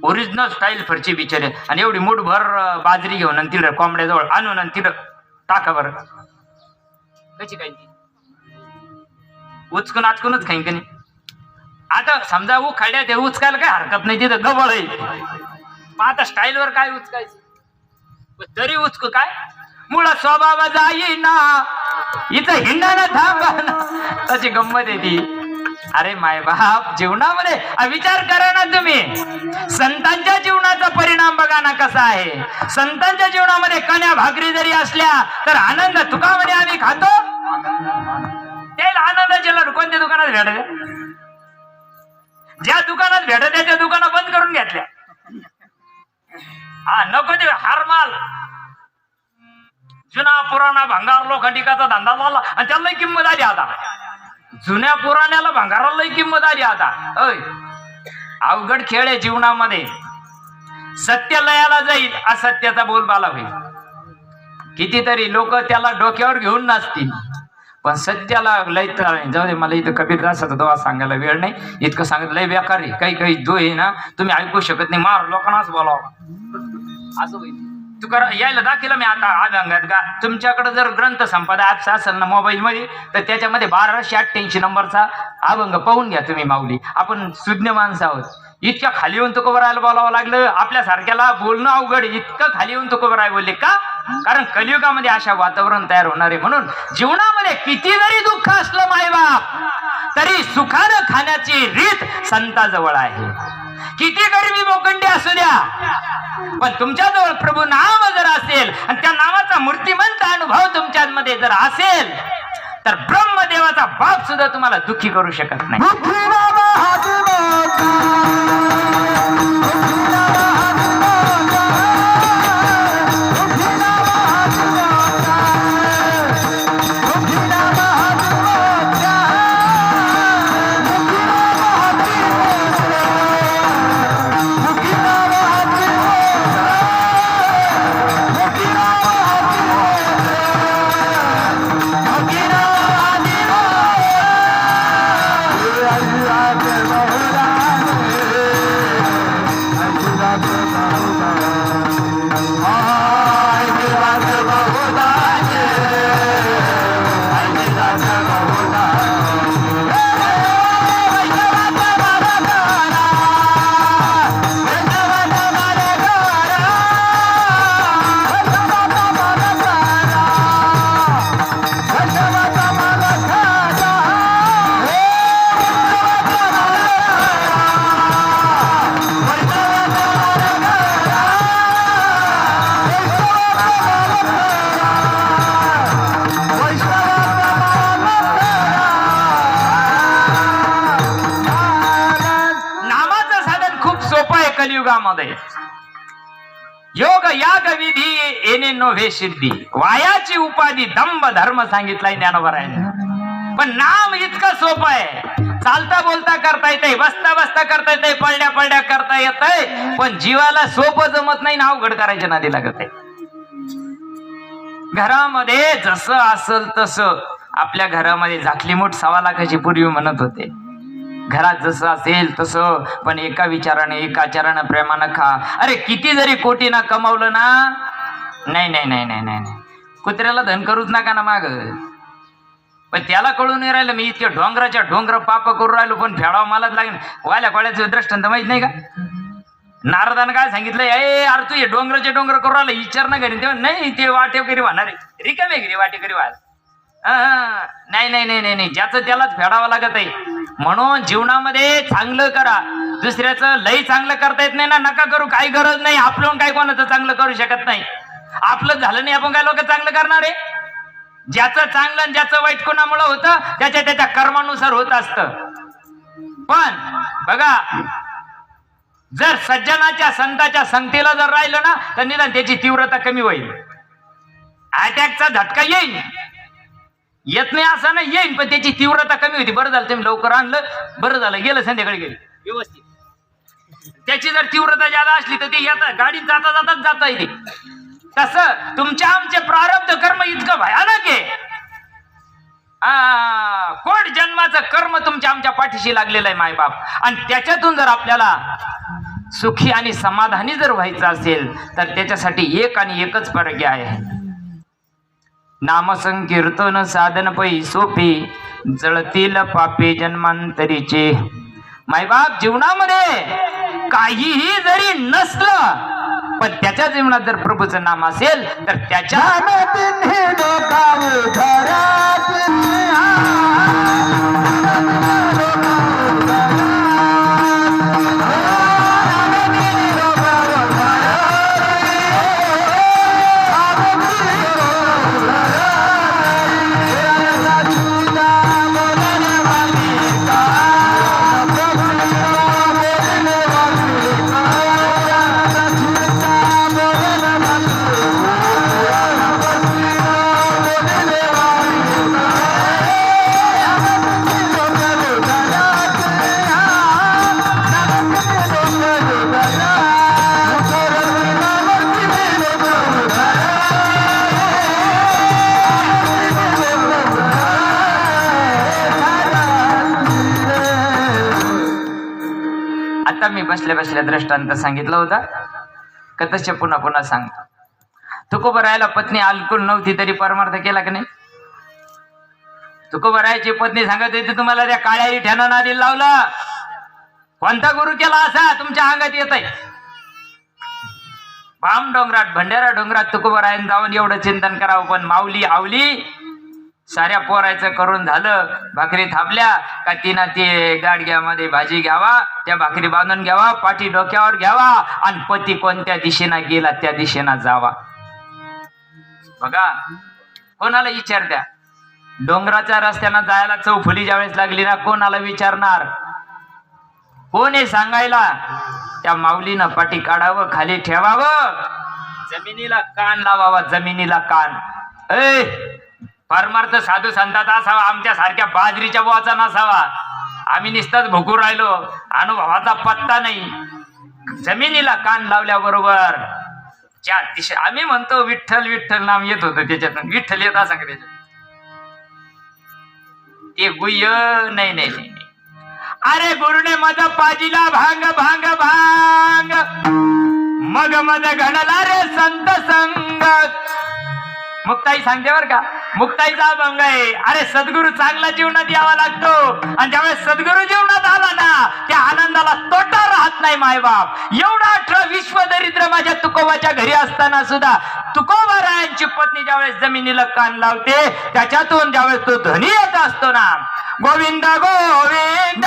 ओरिजिनल स्टाईल फरची बिचारे. आणि एवढी मुठभर बाजरी घेऊन आणि तिथं कोंबड्याजवळ आणून आणि तिथं टाका बरं, कशी काय ती उचकून आचकूनच खाईन का नाही? आता समजा खाड्यात ते उचकायला काय हरकत नाही, तिथं गबळ आहे. मग आता स्टाईलवर काय उचकायचं? तरी उचकू काय? मुळा स्वभाव जाईना इथं हिंडाना थांबा, त्याची गंमत आहे ती. अरे माय बाप, जीवनामध्ये विचार करा ना तुम्ही. संतांच्या जीवनाचा परिणाम बघा ना कसा आहे. संतांच्या जीवनामध्ये कन्या भाकरी जरी असल्या तर आनंद तुका म्हणे आम्ही खातो. त्याला आनंदाचे लाडू कोणत्या दुकानात भेटत? ज्या दुकानात भेटत त्या दुकानं बंद करून घेतल्या. हा नको ते हार माल, जुना पुराणा भंगार लोखंडिकाचा धंदा झाला आणि त्याला किंमत आली आता. जुन्या पुराण्याला भंगाराला किंमत आली आता. अय अवघड खेळ आहे जीवनामध्ये. सत्य लयाला जाईल, असत्याचा बोलबाला होईल. कितीतरी लोक त्याला डोक्यावर घेऊन नाचतील, पण सत्याला लय जाऊ दे. मला इथं कबीरदासाचा दोहा सांगायला वेळ नाही, इतकं सांगितलं लय बेकार आहे. काही काही जो आहे ना तुम्ही ऐकू शकत नाही, मार लोकांनाच बोलावं असं होईल. तू करा यायला दाखिला मी आता अभंगात का. तुमच्याकडे जर ग्रंथ संपदा ऍप्स असेल ना मोबाईल मध्ये तर त्याच्यामध्ये 1288 नंबरचा अभंग पाहून घ्या तुम्ही. माऊली आपण सुज्ञ माणसं आहोत. इतक्या खाली येऊन तुकोबरायला बोलावं लागलं आपल्यासारख्याला, बोलणं अवघड. इतकं खाली येऊन तुकोबराय बोलले का? कारण कलियुगामध्ये अशा वातावरण तयार होणार आहे. म्हणून जीवनामध्ये किती जरी दुःख असलं मायबाप तरी सुखानं खाण्याची रीत संताजवळ आहे. किती गरीबी मोकंडी असू द्या, पण तुमच्याजवळ प्रभू नाम जर असेल आणि त्या नामाचा मूर्तिमंत अनुभव तुमच्यामध्ये जर असेल तर ब्रह्मदेवाचा बाप सुद्धा तुम्हाला दुःखी करू शकत नाही. कलियुगामध्ये योग याग विधी येणे नोव्हे सिद्धी. वायाची उपाधी दंभ धर्म सांगितलाय ज्ञानोबरायाने. पण नाम इतकं सोपं आहे. चालता बोलता करता येतंय, बसता बसता करता येतंय, पळड्या पळड्या करता येतंय, पण जीवाला सोपं जमत नाही ना अवघड करायच्या नादी लागत आहे. घरामध्ये जसं असल तसं. आपल्या घरामध्ये झाकली मूठ 1.25 लाखाची पूर्वी म्हणत होते. घरात जसं असेल तसं, पण एका विचाराने एका आचारानं प्रेमानं खा. अरे किती जरी कोटीनं कमावलं ना, नाही नाही नाही नाही नाही कुत्र्याला धन करूच नका ना माग. पण त्याला कळून नाही राहिलं मी इतक्या डोंगराच्या डोंगर पाप करू राहिलो, पण फेडावं मलाच लागेल. वाल्या पाळ्याचं दृष्टांत माहित नाही का? नारदानं काय सांगितलं, ए अरे तू हे डोंगराचे डोंगर करू आला विचार ना घरी. तेव्हा नाही ते वाटेकरी वाहणार आहे, रिकामे घरी वाटेकरी वाह. नाही नाही नाही नाही नाही, ज्याचं त्यालाच फेडावं लागत आहे. म्हणून जीवनामध्ये चांगलं करा, दुसऱ्याचं लई चांगलं करता येत नाही ना, नका करू, काही गरज नाही. आपलं काय कोणाचं चांगलं करू शकत नाही. आपलं झालं नाही आपण काय लोक चांगलं करणार आहे. ज्याचं चांगलं आणि ज्याचं वाईट कोणामुळे होतं त्याच्या त्याच्या कर्मानुसार होत असतं. पण बघा, जर सज्जनाच्या संताच्या संगतीला जर राहिलं ना तर निदान त्याची तीव्रता कमी होईल. अटॅकचा झटका येईल, येत नाही असं नाही, येईल, पण त्याची तीव्रता कमी होती. बरं झालं तुम्ही लवकर आणलं, बरं झालं, गेलं संध्याकाळी गेलं व्यवस्थित. त्याची जर तीव्रता जादा असली तर ते येतात गाडीत जाता जाताच जाता येते. तसं तुमच्या आमचे प्रारब्ध कर्म इतकं भयानक आहे. कोट जन्माचं कर्म तुमच्या आमच्या पाठीशी लागलेलं आहे मायबाप. आणि त्याच्यातून जर आपल्याला सुखी आणि समाधानी जर व्हायचं असेल तर त्याच्यासाठी एक आणि एकच पर्याय आहे. नामसंकीर्तन साधन पै सोपे, जळतील पापे जन्मांतरीचे. मायबाप, जीवनामध्ये काहीही जरी नसलं पण त्याच्या जीवनात जर प्रभूचं नाम असेल तर त्याच्या मी बसल्या बसल्या दृष्टांत सांगितलं होता का, तसे पुन्हा पुन्हा सांगतो. तुकोबरायला पत्नी अलकुल नव्हती तरी परमार्थ केला की नाही. तुकोबरायची पत्नी सांगत होती तुम्हाला त्या काळ्या इठ्यानं नादी लावलं. कोणता गुरु केला असा तुमच्या अंगात येत आहे. बाम डोंगरात भंडारा डोंगरात तुकोबरायन जाऊन एवढं चिंतन करावं. पण माऊली आवली साऱ्या पोरायचं करून झालं, भाकरी थापल्या का तिनं ते गाडग्यामध्ये भाजी घ्यावा, त्या भाकरी बांधून घ्यावा, पाठी डोक्यावर घ्यावा आणि पती कोणत्या दिशेनं गेला त्या दिशेनं जावा. बघा, कोणाला विचारत्या डोंगराच्या रस्त्यानं जायला चौफुली ज्यावेळेस लागली ना, कोणाला विचारणार, कोण आहे सांगायला. त्या माऊलीनं पाठी काढावं, खाली ठेवावं, जमिनीला कान लावावा, जमिनीला कान. परमार्थ साधू संताचा असावा, आमच्या सारख्या बाजरीच्या बोवाचा नसावा. आम्ही नुसताच भुकू राहिलो, अनुभवाचा पत्ता नाही. जमिनीला कान लावल्याबरोबर त्या दिशा आम्ही म्हणतो विठ्ठल विठ्ठल नाम येत होतं त्याच्यातून. विठ्ठल येत असं त्याच्यात ते गुह्य नाही नाही नाही. अरे गुरुने मज पाजीला भांग भांग भांग, मग मज घडला रे संत संग. मुक्ताई सांगते बर का, मुक्ताईचा अभंग आहे. अरे सद्गुरू चांगला जीवनात यावा लागतो आणि ज्यावेळेस सद्गुरू जीवनात आला ना त्या आनंदाला तोटा राहत नाही. मायबाप, एवढा 18 विश्व दरिद्र माझ्या तुकोबाच्या घरी असताना सुद्धा तुकोबारायांची पत्नी ज्यावेळेस जमिनीला कान लावते, त्याच्यातून ज्यावेळेस तो धनी येत असतो ना, गोविंद गोविंद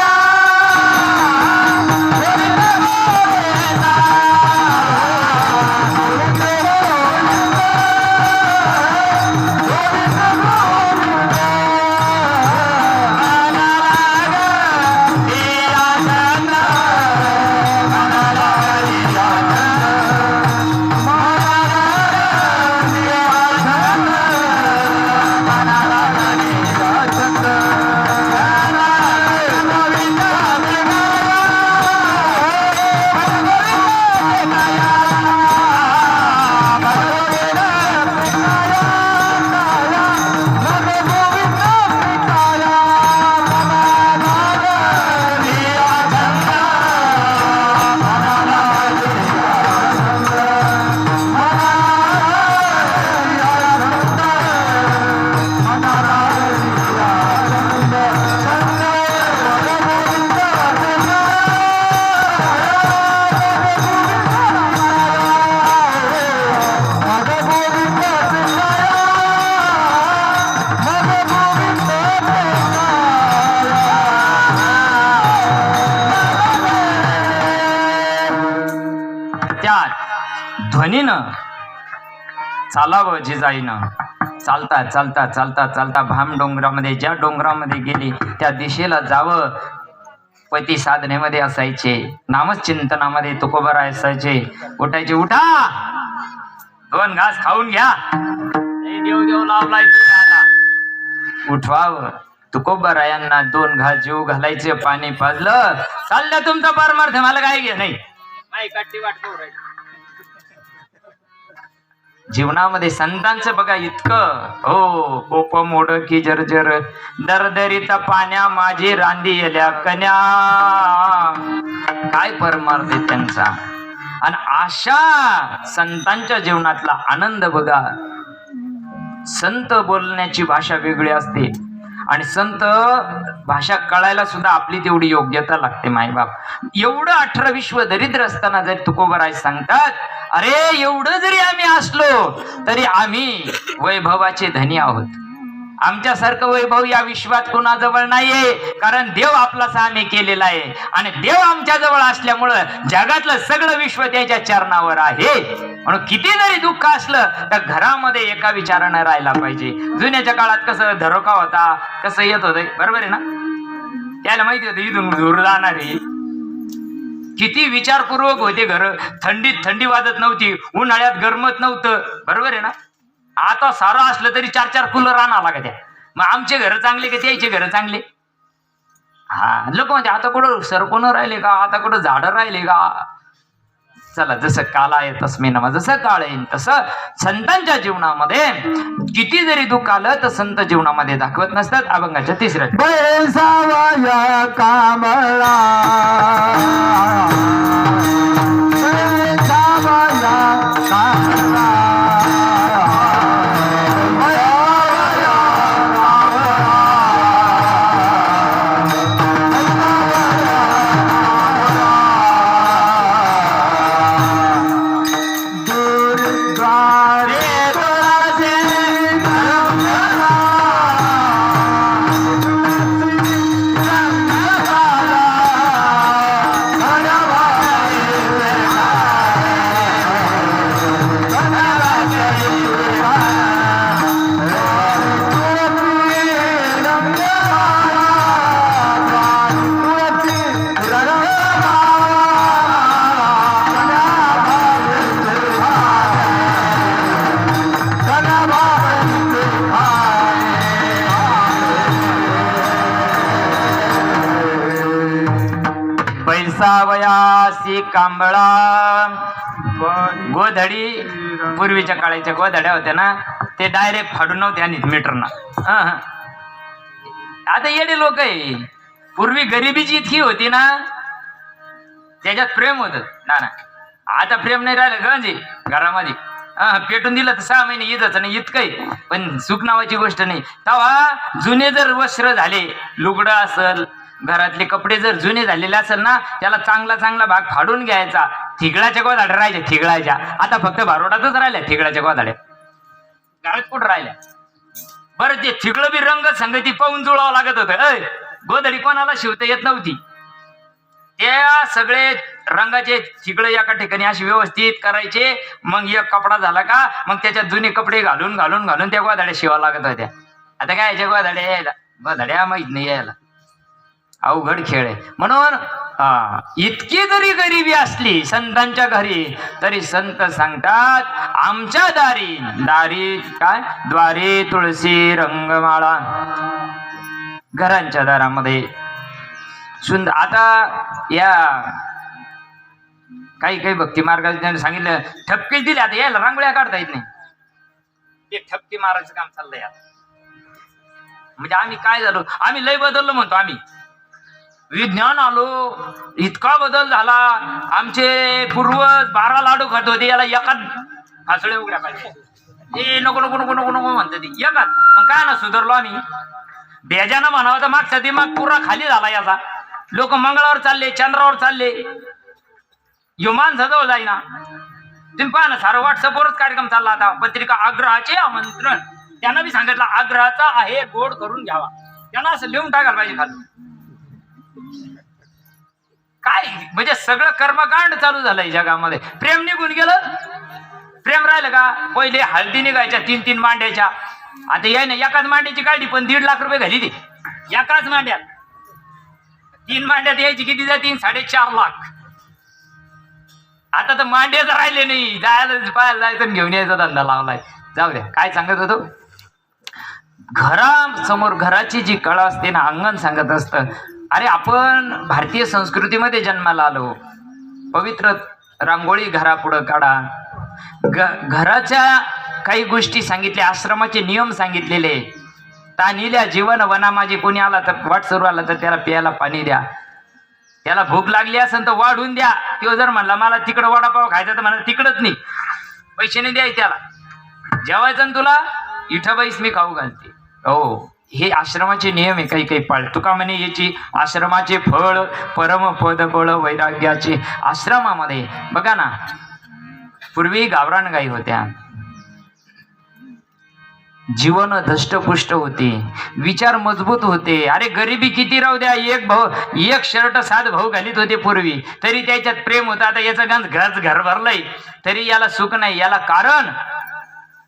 ध्वनीनं चालावं जिजाईनं. चालता चालता चालता चालता भाम डोंगरामध्ये, ज्या डोंगरामध्ये गेली त्या दिशेला जावं. पती साधनेमध्ये असायचे, नामचिंतनामध्ये तुकोबराय असायचे. उठायचे, उठा 2 घास खाऊन घ्या, देव देव लावलाय तुम्हाला. उठवावं. तुकोबरायांना 2 घास जीव घालायचे, पाणी पाजलं, चाललं तुमचा परमार्थ, मला काय घे नाही. जीवनामध्ये संतांचं बघा इतकं, हो कोप मोड की जर्जर दरदरीत पाण्या माझी रांदी येल्या कन्या. काय परमार्थ आहे त्यांचा. आणि अशा संतांच्या जीवनातला आनंद बघा. संत बोलण्याची भाषा वेगळी असते आणि संत भाषा कळायला सुद्धा आपली तेवढी योग्यता लागते. मायबाप एवढं 18 विश्व दरिद्र असताना जर तुकोबराय सांगतात, अरे एवढं जरी आम्ही असलो तरी आम्ही वैभवाचे धनी आहोत. आमच्यासारखं वैभव या विश्वात कोणाजवळ नाहीये, कारण देव आपलाच आम्ही केलेला आहे. आणि देव आमच्या जवळ असल्यामुळं जगातलं सगळं विश्व त्याच्या चरणावर आहे. म्हणून किती जरी दुःख असलं तर घरामध्ये एका विचारानं राहायला पाहिजे. जुन्याच्या काळात कसं धरोका होता, कसं येत होतं, बरोबर आहे ना. त्याला माहिती होतं इथून दूर जाणार आहे. किती विचारपूर्वक होते घर. थंडीत थंडी वाजत नव्हती, उन्हाळ्यात गरमत नव्हतं, बरोबर आहे ना. आता सारं असलं तरी 4-4 कूलर आणा लागत्या. मग आमचे घर चांगले का त्याचे घर चांगले. हा लोक म्हणते आता कुठं सरपण राहिले का, आता कुठं झाडं राहिले का. चला जसं काल आहे तस्मे नमा, जसं काळ येईल तसं संतांच्या जीवनामध्ये किती जरी दुःख आलं तर संत जीवनामध्ये दाखवत नसतात. अभंगाच्या 3ऱ्या बैसावया कामळा बैसावयासी कांबळा. गोधडी पूर्वीच्या काळाच्या गोधड्या होत्या ना, ते डायरेक्ट फाडून नव्हते आणि मीटरना. आता येडे लोक आहे. पूर्वी गरिबीची इतकी होती ना, त्याच्यात प्रेम होत ना. आता प्रेम नाही राहिलं गंजी घरामध्ये. पेटून दिलं तर 6 महिने येतच नाही इतकंही, पण सुख नावाची गोष्ट नाही. तेव्हा जुने जर वस्त्र झाले, लुगडं असल, घरातले कपडे जर जुने झालेले असेल ना, त्याला चांगला चांगला भाग फाडून घ्यायचा. थिगळाच्या गोधाड्या राहायच्या, थिगळाच्या. आता फक्त भारोडातच राहिल्या थिगळाच्या गोधाड्या, घरात कुठं राहिल्या. बरं ते थिगळं बी रंग संगती पाहून जुळावं लागत होतं. गोधडी कोणाला शिवता येत नव्हती. त्या सगळे रंगाचे थिगळे एका ठिकाणी अशी व्यवस्थित करायचे. मग एक कपडा झाला का मग त्याच्यात जुने कपडे घालून घालून घालून त्या गोधाड्या शिवावं लागत होत्या. आता काय याच्या गोधाड्या यायला, गोधाड्या माहित नाही यायला. अवघड खेळ आहे. म्हणून इतकी जरी गरिबी असली संतांच्या घरी तरी संत सांगतात, आमच्या दारी दारी काय द्वारे तुळशी रंगमाळा. घरांच्या दारामध्ये सुंदर. आता या काही काही भक्ती मार्गाने सांगितलं ठपके दिले, आता यायला रांगोळ्या काढता येत नाही. ते ठपके मारायचं काम चाललंय आता. म्हणजे आम्ही काय झालो, आम्ही लय बदललो म्हणतो. आम्ही विज्ञान आलो, इतका बदल झाला. आमचे पूर्वज 12 लाडू खात होते, याला एकात फासळे उघड्या पाहिजे. हे नको नको नको नको नको म्हणते ती एकात. मग काय ना सुधारलो आम्ही. बेजानं म्हणावं तर मागचा दिमाग पुरा खाली झाला याचा. लोक मंगळावर चालले, चंद्रावर चालले, यो माणसाजवळ जाईना. तुम्ही पहा ना, सारं व्हॉट्सअपवरच कार्यक्रम चालला. आता पत्रिका आग्रहाचे आमंत्रण, त्यांना बी सांगितलं आग्रहाचा आहे, गोड करून घ्यावा. त्यांना असं लिहून टाकायला पाहिजे खाली. काय म्हणजे सगळं कर्मकांड चालू झालंय जगामध्ये. प्रेम निघून गेलं, प्रेम राहिलं का? पहिले हळदी निघायच्या 3-3 मांड्याच्या, आता याय ना एकाच मांड्याची काढली पण 1.5 लाख रुपये घाली ती एकाच मांड्यात. 3 मांड्यात यायची किती जातील? 4.5 लाख. आता तर मांड्याच राहिले नाही, जायला पाहायला जायचं आणि घेऊन यायचा धंदा लावलाय. जाऊ द्या, काय सांगत होतो? घरासमोर घराची जी कळा असते ना, अंगण सांगत असतं. अरे आपण भारतीय संस्कृतीमध्ये जन्माला आलो. पवित्र रांगोळी घरापुढं काढा. घराच्या काही गोष्टी सांगितल्या, आश्रमाचे नियम सांगितलेले. तानिल्या जीवन वना माझी, कोणी आला तर वाट सुरू आला तर त्याला प्यायला पाणी द्या. त्याला भूक लागली असेल तर वाढून द्या. तो जर म्हणला मला तिकडं वडापाव खायचा तर म्हणा तिकडच नाही, पैसे नाही द्याय त्याला. जेवायचं ना तुला, इथं बाईस मी खाऊ घालते. हो, हे आश्रमाचे नियम आहे. काही काही पाळ. तुका म्हणे याची आश्रमाचे फळ परमपद बळ वैराग्याचे. आश्रमामध्ये बघा ना, पूर्वी गावरान गाई होत्या, जीवन धष्टपुष्ट होते, विचार मजबूत होते. अरे गरिबी किती राहू द्या, एक शर्ट 7 भाऊ घालीत होते पूर्वी, तरी त्याच्यात प्रेम होतं. आता याचं गंज घर भरलंय तरी याला सुख नाही. याला कारण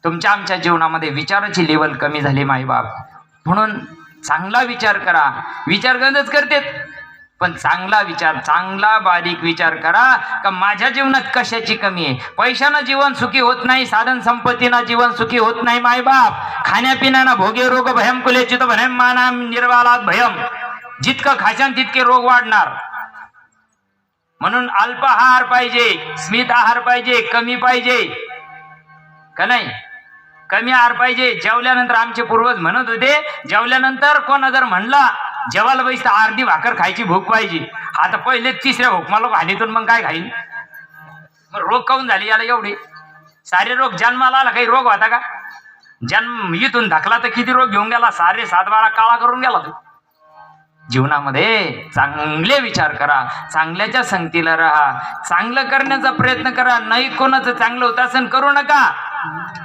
तुमच्या आमच्या जीवनामध्ये विचाराची लेवल कमी झाली माईबाप. म्हणून चांगला विचार करा. विचार गंजच करते पण चांगला विचार, चांगला बारीक विचार करा का माझ्या जीवनात कशाची कमी आहे. पैशानं जीवन सुखी होत नाही, साधन संपत्तीनं जीवन सुखी होत नाही मायबाप. खाण्यापिण्यानं भोगे रोग भयम कुलेचित भयम माना निर्वालात भयम. जितकं खाशान तितके रोग वाढणार. म्हणून अल्प आहार पाहिजे, स्मित आहार पाहिजे, कमी पाहिजे का नाही? कमी आहार पाहिजे. जेवल्यानंतर आमचे पूर्वज म्हणत होते, जेवल्यानंतर कोणा जर म्हणला जेवायला बैस अर्धी भाकर खायची भूक पाहिजे. आता पहिले 3ऱ्या भूकमाला खाणीतून मग काय खाईल? मग रोग काऊन झाले याला एवढे सारे रोग? जन्माला आला काही रोग होता का? जन्म इथून धकला तर किती रोग घेऊन गेला, सारे 7-12 काळा करून गेला तो. जीवनामध्ये चांगले विचार करा, चांगल्याच्या संगतीला राहा, चांगलं करण्याचा प्रयत्न करा. नाही कोणाचं चांगलं होत असं करू नका,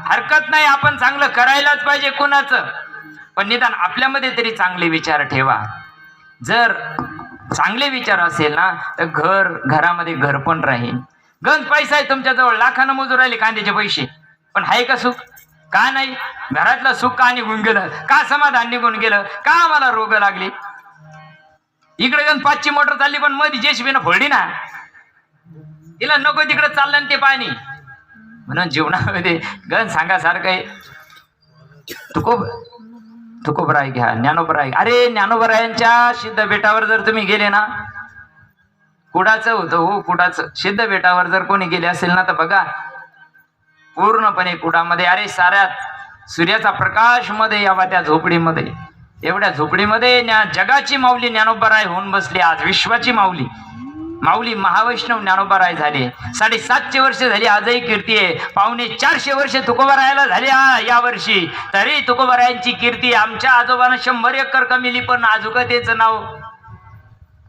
हरकत नाही. आपण चांगलं करायलाच पाहिजे कोणाचं, पण निदान आपल्यामध्ये तरी चांगले विचार ठेवा. जर चांगले विचार असेल ना तर घरामध्ये घर पण राहील. गंज पैसा आहे तुमच्याजवळ, लाखानं मोजून राहिले कांद्याचे पैसे, पण आहे का सुख? का नाही? घरातलं सुख का निघून गेलं? का समाधान निघून गेलं? का आम्हाला रोग लागले? इकडे गंज 5ची मोटर चालली पण मध्ये जेसीबीनं फोडली ना, तिला नको तिकडे चाललं ते पाणी. म्हणून जीवनामध्ये गंज सांगासारखं आहे. तुकोबराय घ्या, ज्ञानोबराय. अरे ज्ञानोबरायांच्या सिद्ध बेटावर जर तुम्ही गेले ना, कुडाचं होतं हो, कुडाचं सिद्ध बेटावर जर कोणी गेले असेल ना तर बघा पूर्णपणे कुडामध्ये. अरे साऱ्यात सूर्याचा प्रकाश मध्ये यावा त्या झोपडीमध्ये. एवढ्या झोपडीमध्ये जगाची माऊली ज्ञानोबराय होऊन बसली. आज विश्वाची माऊली महावैष्णव ज्ञानोबराय झाले. 750 वर्ष झाली, आजही कीर्ती आहे. 450 वर्ष तुकोबरायाला झाले या वर्षी, तरी तुकोबरायांची कीर्ती. आमच्या आजोबांना 100 एकर कमिली पण आजुकतेचं नाव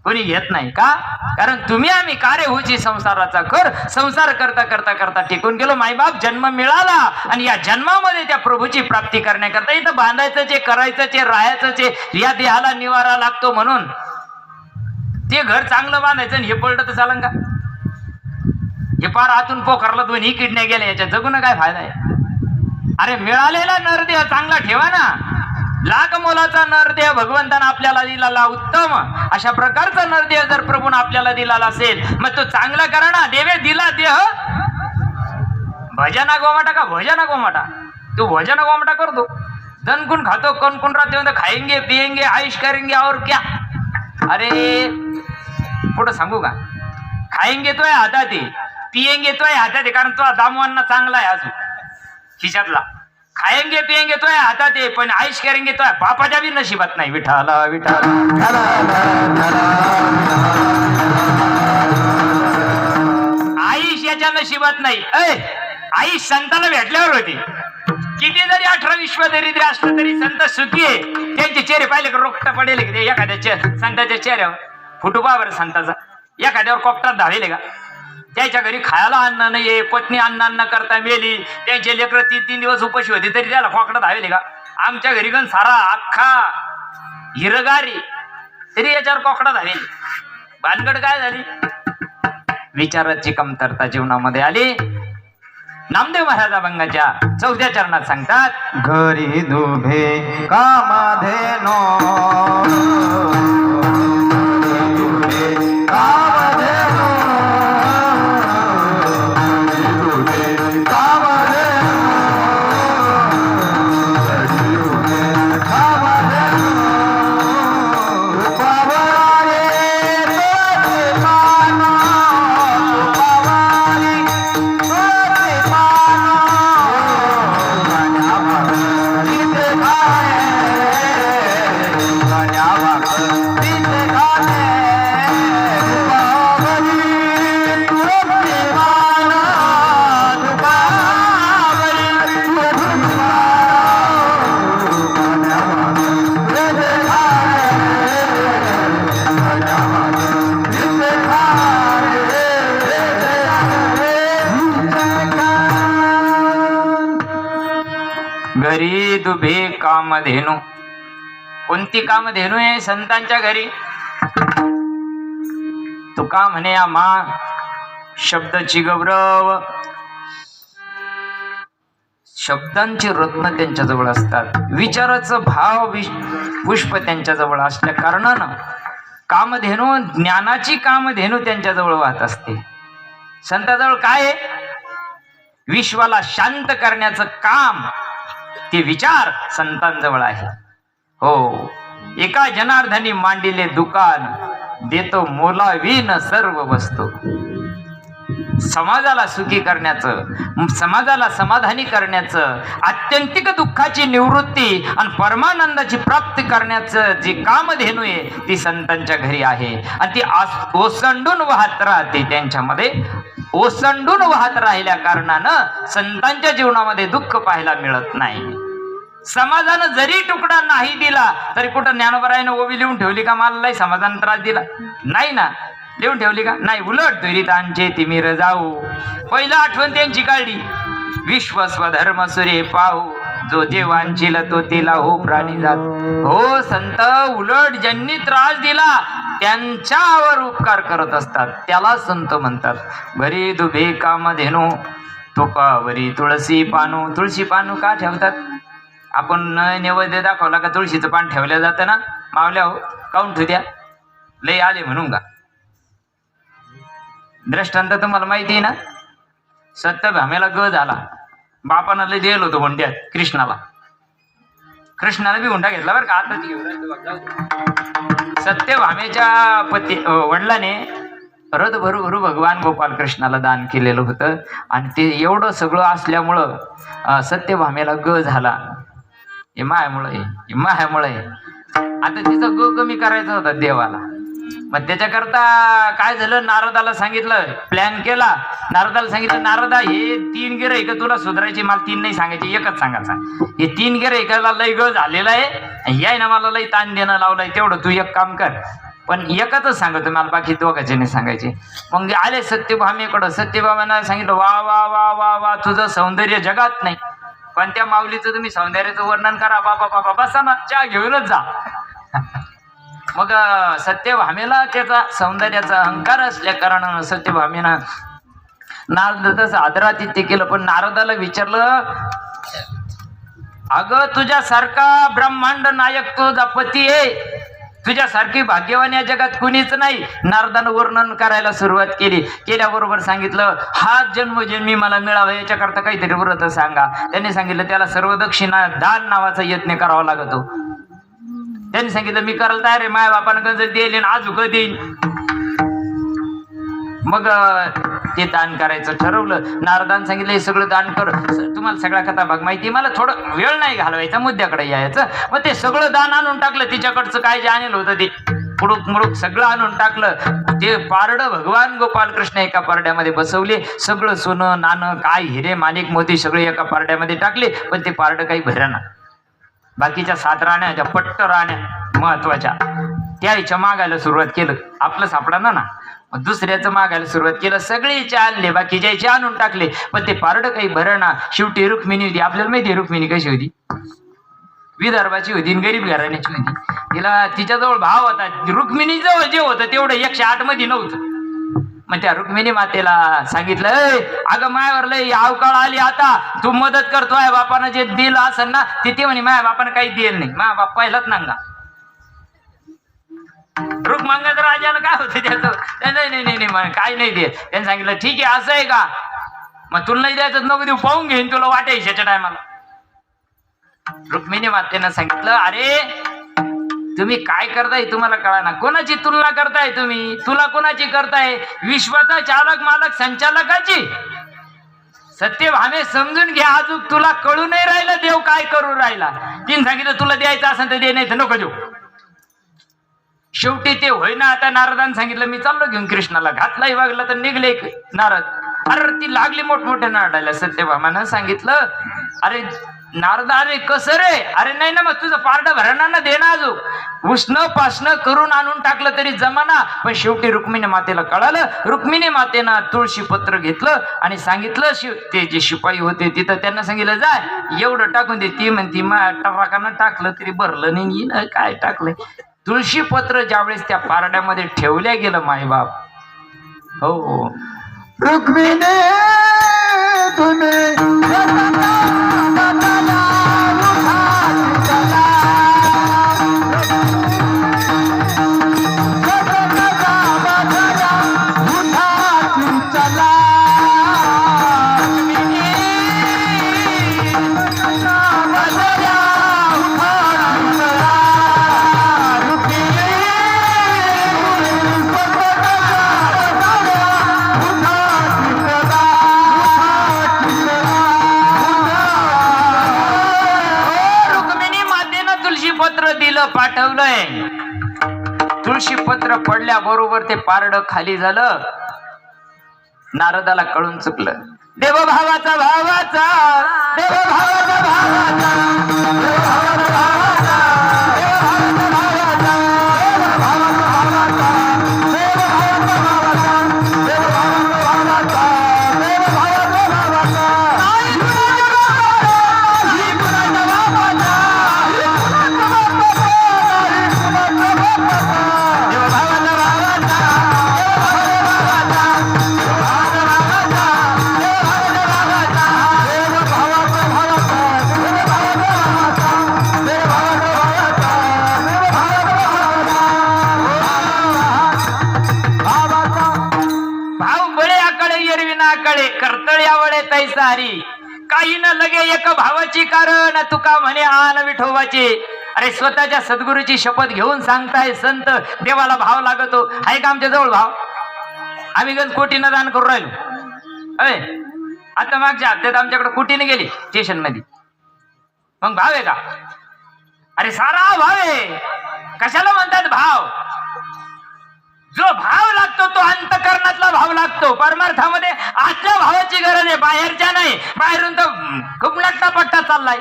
कोणी घेत नाही. का? कारण तुम्ही आम्ही कार्य होची संसाराचा कर. संसार करता करता करता टिकून गेलो मायबाप. जन्म मिळाला आणि या जन्मामध्ये त्या प्रभूची प्राप्ती करण्याकरता इथं बांधायचं चे, करायचं चे, राहायचं चे, या देहाला निवारा लागतो. म्हणून ते घर चांगलं बांधायचं आणि हे पडलं तर चालन का? हे पार आतून पोखरला 2 किडण्या गेल्या, याच्या जगून काय फायदा आहे? अरे मिळालेला नरदेह चांगला ठेवा ना. लाख मोलाचा नरदेह भगवंतानं आपल्याला दिलेला उत्तम अशा प्रकारचा नरदेह जर प्रभून आपल्याला दिलेला असेल मग तो चांगला करा ना. देवे दिला देह भजना गोमाटा का भजना गोमाटा? तू भजना गोमाटा करतो. धन कुण खातो, कौन कुण राहते, खाएंगे पिएंगे आयुष करेंगे और क्या. अरे पुढं सांगू का? खाएंगे तो हातात आहे, पिएंगे तो हातात आहे, कारण तो दामवांना चांगला आहे अजून खिशातला. खाएंगे पिएंगे तो हातात आहे, पण आयुष करेंगे तो बापाच्या बी नशिबात नाही. विठाला विठाला आयुष याच्या नशिबात नाही. आयुष संताला भेटल्यावर होती. किती जरी 18 दरिद्र असलं तरी संत सुखी आहे. त्यांचे चेहरे पाहिले का रोखता पडेल का? ते एखाद्या संताच्या चेहऱ्यावर फुटू बरं संताचा. एखाद्यावर कोपटात धावेले का? त्याच्या घरी खायला अन्न नाहीये, पत्नी अन्न करता मेली, त्यांचे लेकरं 3-3 दिवस उपाशी होते तरी त्याला कोकटा धावेले का? आमच्या घरी गण सारा अख्खा हिरगारी तरी याच्यावर कोकडा धावेल. भानगड काय झाली? विचाराची कमतरता जीवनामध्ये आली. नामदेव महाराज अभंगाच्या 4थ्या चरणात सांगतात, घरी दुभे कामधेनो कामधेनो घरी दुभे कामधेनू. कोणती कामधेनू आहे संतांच्या घरी? तुका म्हणे आम्हा शब्दाची गौरव, शब्दांची रत्न त्यांच्या जवळ असतात, विचाराचं भाव पुष्प त्यांच्या जवळ असल्या कारणानं कामधेनू, ज्ञानाची कामधेनू त्यांच्या जवळ वाहत असते. संताजवळ काय आहे? विश्वाला शांत करण्याचं काम, ते विचार संतांजवळ आहे. हो, एका जनार्दनी मांडिले दुकान, देतो मोलावीन सर्व वस्तू. समाजाला सुखी करण्याचं, समाजाला समाधानी करण्याचं, आत्यंतिक दुःखाची निवृत्ती आणि परमानंदाची प्राप्ती करण्याचं जे कामधेनू आहे ती संतांच्या घरी आहे. आणि ती ओसंडून वाहत राहते, त्यांच्यामध्ये ओसंडून वाहत राहिल्या कारणानं संतांच्या जीवनामध्ये दुःख पाहायला मिळत नाही. समाजानं जरी तुकडा नाही दिला तरी कुठं ज्ञानोबरायनं ओवी लिहून ठेवली का मला लय समाजानं त्रास दिला? नाही ना, लिहून ठेवली का? नाही. उलट दुरितांचे तिमिर जाऊ, पहिलं आठवण त्यांची काढली. विश्व स्वधर्म सुरे पाहू, जो जे वांछिल तो तिला हो प्राणी जात. हो, संत उलट ज्यांनी त्रास दिला त्यांच्यावर उपकार करत असतात, त्याला संत म्हणतात. घरी दुभे कामधेनू, तुकावरी तुळशी पानू. तुळशी पानू का ठेवतात? आपण नैवेद्य दाखवला का तुळशीचं पान ठेवलं जातं ना, मावल्या हो काऊन ठेवत्या? लय आले म्हणून का? दृष्टांत तुम्हाला माहिती आहे ना, सत्यभामेला ग झाला, बापानं लय दिलं होतं हुंड्यात कृष्णाला. कृष्णाने बी हुंडा घेतला बरं का. आता सत्यभामेच्या वडिलाने रथ भरू भगवान गोपाल कृष्णाला दान केलेलं होतं. आणि ते एवढं सगळं असल्यामुळं सत्यभामेला ग झाला. हे मायामुळे आता तिचा ग कमी करायचा होता देवाला. मग त्याच्याकरता काय झालं, नारदाला सांगितलं, प्लॅन केला. नारदाला सांगितलं, नारदा हे 3 गिऱ्हाईक तुला सुधारायची, मला 3 नाही सांगायची, एकच सांगायचा. हे 3 गिऱ्हाईकाला लय ग झालेला आहे, याय ना मला लय ताण देणं लावलंय, तेवढं तू एक काम कर, पण एकच सांगतो मला, बाकी दोघांचे नाही सांगायचे. मग आले सत्यभामेकडं. सत्यभामेनं सांगितलं, वा वा वा वा वा, तुझं सौंदर्य जगात नाही, पण त्या माऊलीचं तुम्ही सौंदर्याचं वर्णन करा. बाबा बाबा बसा ना, चहा घेऊनच जा. मग सत्यभामेला त्याचा सौंदर्याचा अहंकार असल्या कारणानं सत्यभामेनं नारदाचं आदरातिथ्य केलं. पण नारदाला विचारलं, अगं तुझ्यासारखा ब्रह्मांड नायक तुझा पती आहे, तुझ्यासारखी भाग्यवान या जगात कुणीच नाही. नारदानं वर्णन करायला सुरुवात केल्याबरोबर सांगितलं, हा जन्मजन्मी मला मिळावा याच्याकरता काहीतरी व्रत सांगा. त्यांनी सांगितलं, त्याला सर्व दक्षिणा दान नावाचा यज्ञ करावा लागतो. त्यांनी सांगितलं, मी करायला तयार आहे, माया बापानं गंज देईल आजूक देईन. मग ते दान करायचं ठरवलं. नारदान सांगितलं, हे सगळं दान कर. तुम्हाला सगळ्या कथा भाग माहिती, मला थोडं वेळ नाही घालवायचा, मुद्द्याकडे यायचं. मग ते सगळं दान आणून टाकलं, तिच्याकडचं काय जे आणलं होतं ते पुडूक मुडूक सगळं आणून टाकलं. ते पारडं भगवान गोपाल कृष्ण एका पारड्यामध्ये बसवले. सगळं सोनं नाणं काय हिरे माणिक मोती सगळे एका पारड्यामध्ये टाकले. पण ते पारडं काही भरणा. बाकीच्या 7 राण्या, त्या पट्ट राण्या महत्वाच्या, त्या हिच्या मागायला सुरुवात केलं. आपलं सापडा ना, दुसऱ्याचं मागायला सुरुवात केलं. सगळेचे आणले, बाकीचे आणून टाकले, पण ते पारडं काही भरणा. शेवटी रुक्मिणी होती. आपल्याला माहिती रुक्मिणी कशी होती? विदर्भाची होती, गरीब घराण्याची होती. तिला तिच्याजवळ भाव होता. रुक्मिणीजवळ जे होतं तेवढं 108 मध्ये नव्हतं. मग त्या रुक्मिणी मातेला सांगितलं, "ए, अगं मायावर लय अवकाळ आली, आता तू मदत करतोय बापानं जे दिलं असेल ना ते म्हणे माया बापानं काही दिलं नाही, माझ्या बाप पहिलाच नांगा." रुक्मांगद राजाला काय होतं त्याचं, नाही नाही नाही नाही काय नाही दे. त्यांनी सांगितलं, ठीक आहे असं आहे का, मग तुला नाही द्यायचं नको देऊ, पाहून घेईन तुला वाटायच्या टायमाला. रुक्मिणी मातेनं सांगितलं, अरे तुम्ही काय करताय तुम्हाला कळा ना, कोणाची तुलना करताय तुम्ही, तुला कोणाची करताय, विश्वाचा चालक मालक संचालकाची. सत्यभामे समजून घ्या, अजून तुला कळू नाही राहिलं देव काय करू राहिला. तिने सांगितलं तुला द्यायचं असेल तर दे, नाही तर नको देऊ. शेवटी ते होईना. आता नारदाने सांगितलं मी चाललो घेऊन कृष्णाला, घातलाही वागला तर निघले नारद. अरे ती लागली मोठमोठ्या नारडायला. सत्यभामानं सांगितलं, अरे नारदा अरे कसं रे, अरे नाही ना मग तुझं पारड भरणा ना दे ना, अजून उष्ण पासणं करून आणून टाकलं तरी जमाना. पण शेवटी रुक्मिणी मातेला कळालं. रुक्मिणी मातेनं तुळशी पत्र घेतलं आणि सांगितलं, ते जे शिपाई होते तिथं त्यांना सांगितलं जाय एवढं टाकून दे. ती म्हणती टराकानं टाकलं तरी भरलं नाही, काय टाकलंय. तुळशी पत्र ज्यावेळेस त्या पारड्यामध्ये ठेवल्या गेलं मायबाप, हो रुक्मिणी तुम्ही पाठवलंय. तुळशी पत्र पडल्या बरोबर ते पारड खाली झालं. नारदाला कळून चुकलं. देवभावाचा भावाचा, देवभावाचा भावाचा, सारी काही न लगे एक भावाची कारण तुका म्हणे आन विठोबाची. अरे स्वतःच्या सद्गुरूची शपथ घेऊन सांगताय संत, देवाला भाव लागतो. आहे का आमच्या जवळ भाव? आम्ही गण कोटीनं दान करू राहिलो. अरे आता मागच्या हप्त्यात आमच्याकडे कोटीने गेली स्टेशन मध्ये, मग भाव आहे का? अरे सारा भाव आहे. कशाला म्हणतात भाव? जो भाव लागतो तो अंतकरणातला भाव लागतो. परमार्थामध्ये आतल्या भावाची गरज आहे, बाहेरच्या नाही. बाहेरून तर खूप लट्टा पट्टा चाललाय.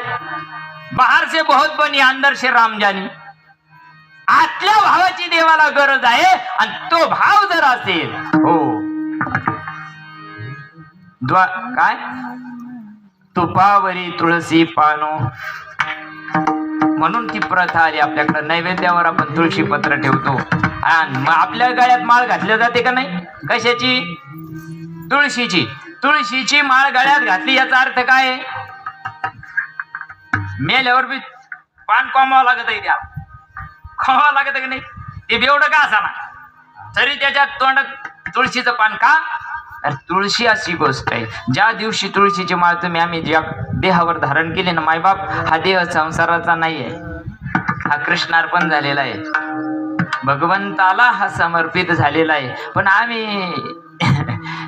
बाहेर से बहुत बनी अंदर से राम जानी. आतल्या भावाची देवाला गरज आहे आणि तो भाव जर असेल, हो काय तुपावरी तुळशी पानो, म्हणून ती प्रथा आली आपल्याकडे. नैवेद्यावर आपण तुळशी पत्र ठेवतो. आणि आपल्या गळ्यात माळ घातल्या जाते का नाही? कशाची? तुळशीची. तुळशीची माळ गळ्यात घातली याचा अर्थ काय? मेल्यावर बी पान कोमावं लागत आहे, त्या खोमावं लागत की नाही? ते बेवडं का असा ना तरी त्याच्या तोंडात तुळशीचं पान का? अरे तुळशी अशी गोष्ट आहे, ज्या दिवशी तुळशीची माळ तुम्ही आम्ही ज्या देहावर धारण केली ना मायबाप, हा देह संसाराचा नाही आहे, हा कृष्णार्पण झालेला आहे, भगवंताला हा समर्पित झालेला आहे. पण आम्ही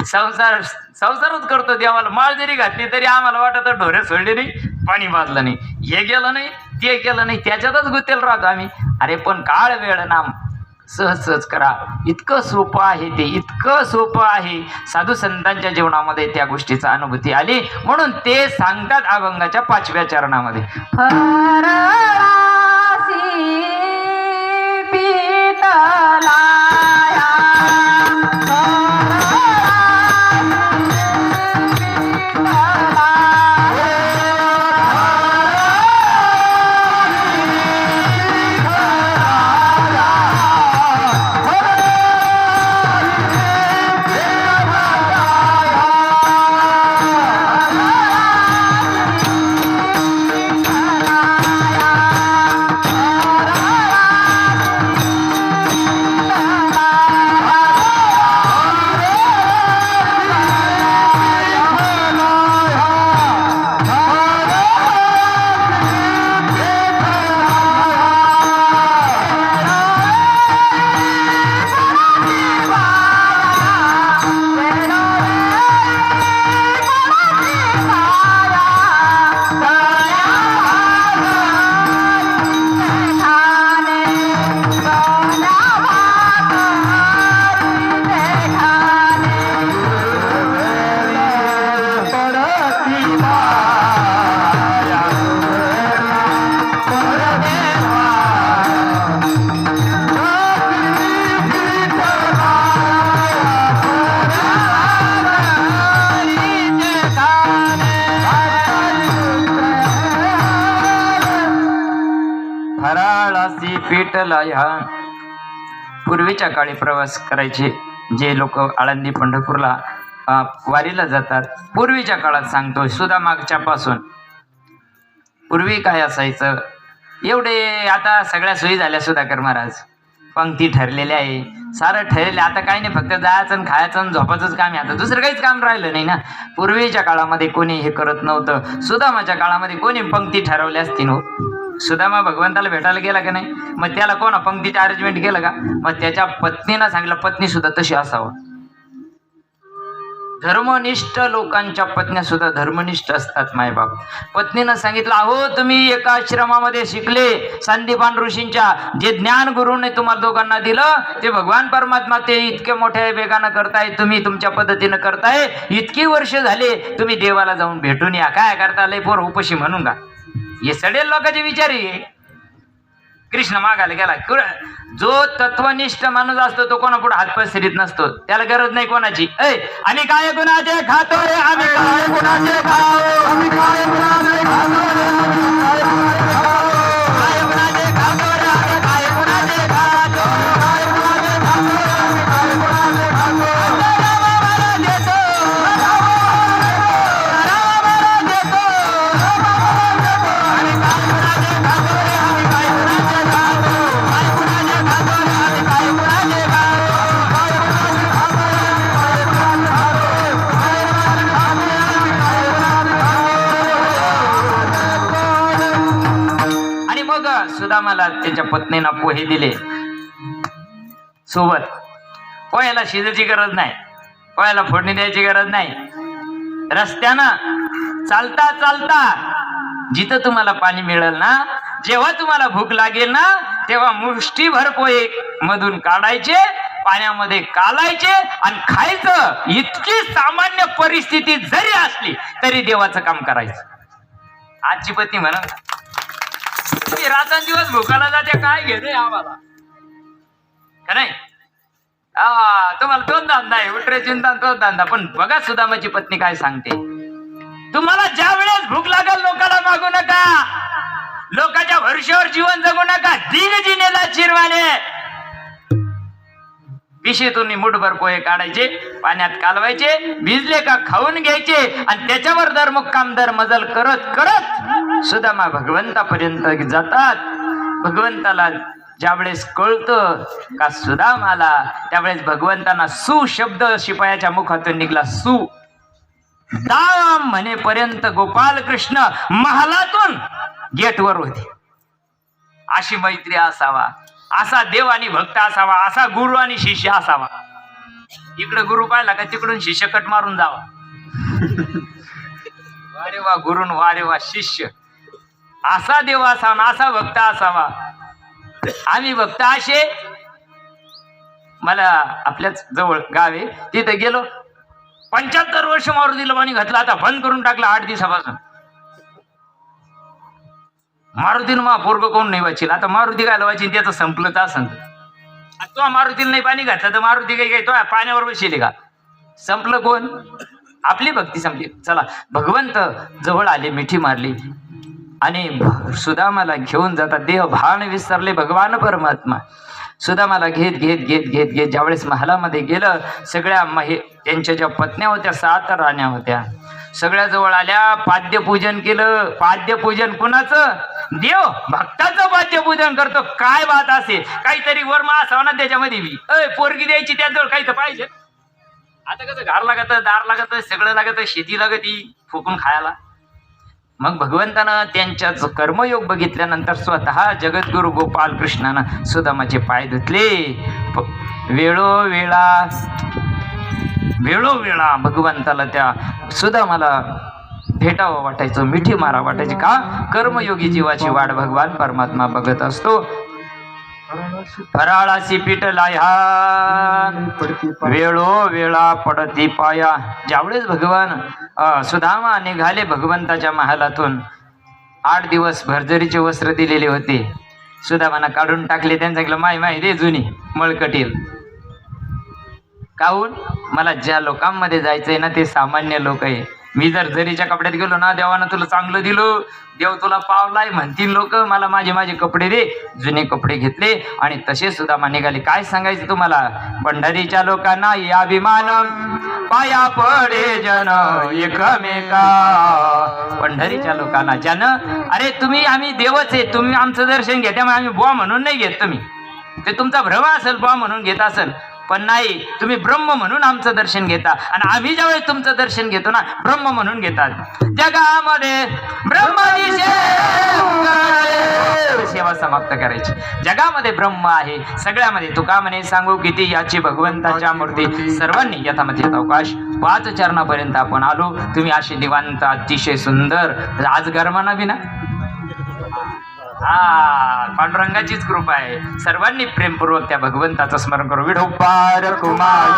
संसारच करतो. देवाला माळ जरी घातली तरी आम्हाला वाटत ढोरे सोडले नाही, पाणी बाजलं नाही, हे केलं नाही, ते केलं नाही, त्याच्यातच गुतेल राहतो आम्ही. अरे पण काळ वेळ नाम सहज सहज करा. इतकं सोपं आहे ते, इतकं सोपं आहे. साधू संतांच्या जीवनामध्ये त्या गोष्टीचा अनुभूती आली म्हणून ते सांगतात अभंगाच्या 5व्या चरणामध्ये, विठ्ठलाया. पूर्वीच्या काळी प्रवास करायचे जे लोक आळंदी पंढरपूरला वारीला जातात, पूर्वीच्या काळात सांगतो सुदामागच्या पासून पूर्वी काय असायचं, एवढे आता सगळ्या सोयी झाल्या सुधाकर महाराज, पंक्ती ठरलेल्या आहे, सारं ठरलेलं. आता काही नाही, फक्त जायचं आणि खायचं आणि झोपायचंच काम आहे. आता दुसरं काहीच काम राहिलं नाही ना. पूर्वीच्या काळामध्ये कोणी हे करत नव्हतं. सुदामाच्या काळामध्ये कोणी पंक्ती ठरवल्या असतील हो. सुदामा भगवंताला भेटायला गेला का नाही, मग त्याला कोणा पंक्तीचं अरेंजमेंट केलं का, मग त्याच्या पत्नीनं सांगितलं पत्नी सुद्धा तशी असावं. धर्मनिष्ठ लोकांच्या पत्न्या सुद्धा धर्मनिष्ठ असतात मायबाप. पत्नीनं सांगितलं, अहो तुम्ही एका आश्रमामध्ये शिकले, संदीपान ऋषींच्या जे ज्ञान गुरुने तुम्हाला दोघांना दिलं ते भगवान परमात्मा ते इतके मोठ्या वेगानं करताय, तुम्ही तुमच्या पद्धतीनं करताय, इतकी वर्ष झाले, तुम्ही देवाला जाऊन भेटून या. काय करता लय पोर उपाशी म्हणून का, हे सडेल लोकांचे विचार आहे. कृष्ण मागायला गेला. जो तत्वनिष्ठ माणूस असतो तो कोणा पुढे हात पसरीत नसतो, त्याला गरज नाही कोणाची. आम्ही काय गुणाचे खातो रे, आम्ही काय गुणाचे खातो, आम्ही काय गुणाचे खातो रे, काय गुणाचे खातो रे, आम्ही काय गुणाचे खातो, काय गुणाचे खातो रे, आम्ही काय गुणाचे खातो. रामाला देतो, रामाला देतो, आम्ही काय गुणाचे खातो रे, आम्ही काय गुणाचे खातो, काय गुणाचे खातो रे, आम्ही काय गुणाचे खातो, काय गुणाचे खातो रे, आम्ही काय गुणाचे खातो. आणि मग सुदामाला त्याच्या पत्नीला पोहे दिले सोबत. पोह्याला शिजायची गरज नाही, पोह्याला फोडणी द्यायची गरज नाही. रस्त्यानं चालता चालता जिथं तुम्हाला पाणी मिळेल ना, जेव्हा तुम्हाला भूक लागेल ना, तेव्हा मुष्टीभर पोहे मधून काढायचे, पाण्यामध्ये कालायचे आणि खायचं. इतकी सामान्य परिस्थिती जरी असली तरी देवाचं काम करायचं. आजची पत्नी म्हणा, तुम्ही रात्रंदिवस भुकाला जाते, काय घेते आम्हाला का नाही. तुम्हाला तोच धंदा आहे, उठरे चिंता तोच धंदा. पण बघा सुदामाची पत्नी काय सांगते, तुम्हाला ज्या वेळेस भूक लागेल लोकांना मागू नका, लोकांच्या भरवशावर जीवन जगू नका, दिन जिनेला चिरवाने. पिशेतून मुठभर पोहे काढायचे, पाण्यात कालवायचे, भिजले का खाऊन घ्यायचे आणि त्याच्यावर दर मुक्काम दर मजल करत करत सुदामा भगवंतापर्यंत जातात. भगवंताला ज्यावेळेस कळतं का सुदामाला, त्यावेळेस भगवंतांना सु शब्द शिपायाच्या मुखातून निघला. सु दाम म्हणेपर्यंत गोपाल कृष्ण महालातून गेटवर होते. अशी मैत्री असावा, असा देव आणि भक्त असावा, असा गुरु आणि शिष्य असावा. इकडे गुरु पाहिला का तिकडून शिष्य कट मारून जावा. वारे वा गुरुन, वारे वा शिष्य. असा देव असावा, असा भक्त असावा. आम्ही भक्त असे, मला आपल्याच जवळ गाव आहे, तिथे गेलो, 75 वर्ष मारुतीला पाणी घातलं, आता बंद करून टाकलं 8 दिवसापासून. मारुतीनं मा पोरग कोण नाही वाचील. आता मारुती काय वाचील, त्याचं संपलं असं. तो मारुतीला नाही पाणी घातलं तर मारुती काही तो पाण्यावर बसले का, संपलं कोण, आपली भक्ती संपली. चला, भगवंत जवळ आले, मिठी मारली आणि सुदामाला घेऊन जातात. देह भान विसरले भगवान परमात्मा. सुदामाला घेत घेत घेत घेत घेत ज्यावेळेस महालामध्ये गेलं, सगळ्या त्यांच्या ज्या पत्न्या होत्या 7 राण्या होत्या, सगळ्या जवळ आल्या. पाद्यपूजन केलं. पाद्यपूजन कुणाचं, देव भक्ताचं पाद्यपूजन करतो. काय बात असेल, काहीतरी वर्मा असावा ना त्याच्यामध्ये बी. पोरगी द्यायची त्याजवळ काही तर पाहिजे. आता कसं घर लागत, दार लागत, सगळं लागत, शेती लागती फुकून खायला. मग भगवंतानं त्यांच्याच कर्मयोग बघितल्यानंतर स्वतः जगद्गुरु गोपाल कृष्णानं सुदामाचे पाय धुतले. वेळोवेळा भगवंताला त्या सुदामाला भेटावं वाटायचं, मिठी मारा वाटायची. का, कर्मयोगी जीवाची वाट भगवान परमात्मा बघत असतो. फराळासी पीठ लाया, वेळोवेळा पडती पाया. ज्यावेळेस भगवान सुदामा निघाले भगवंताच्या महालातून, 8 दिवस भरजरीचे वस्त्र दिलेले होते, सुदामाना काढून टाकले. त्यांनी सांगितलं, माय रे जुनी मळकटील. काहून, मला ज्या लोकांमध्ये जायचंय ना ते सामान्य लोक आहे, मी जर जरीच्या कपड्यात गेलो ना, देवानं तुला चांगलं दिलं, देव तुला पावलाय म्हणतील लोक, मला माझे कपडे दे. जुने कपडे घेतले आणि तसे सुद्धा निघाले. काय सांगायचं तुम्हाला, पंढरीच्या लोकांना या अभिमान, पाया पडे जन एकमेका. पंढरीच्या लोकांना ज्यानं, अरे तुम्ही आम्ही देवच आहे, तुम्ही आमचं दर्शन घ्या, त्यामुळे आम्ही बुवा म्हणून नाही घेत, तुम्ही ते तुमचा भ्रम असेल, बुवा म्हणून घेत असेल, पण नाही, तुम्ही ब्रह्म म्हणून आमचं दर्शन घेता. आणि आम्ही ज्यावेळेस तुमचं दर्शन घेतो ना, ब्रह्म म्हणून घेतात. जगामध्ये सेवा समाप्त करायची. जगामध्ये ब्रह्म आहे, सगळ्यामध्ये. तुका म्हणे सांगू किती याची भगवंताच्या मूर्ती. सर्वांनी यथामती अवकाश 5 चरणापर्यंत आपण आलो. तुम्ही असे निवांत, अतिशय सुंदर. आज गरमाना बिना पांडुरंगाचीच कृपा आहे. सर्वांनी प्रेमपूर्वक त्या भगवंताचं स्मरण करू. विठोबार कुमार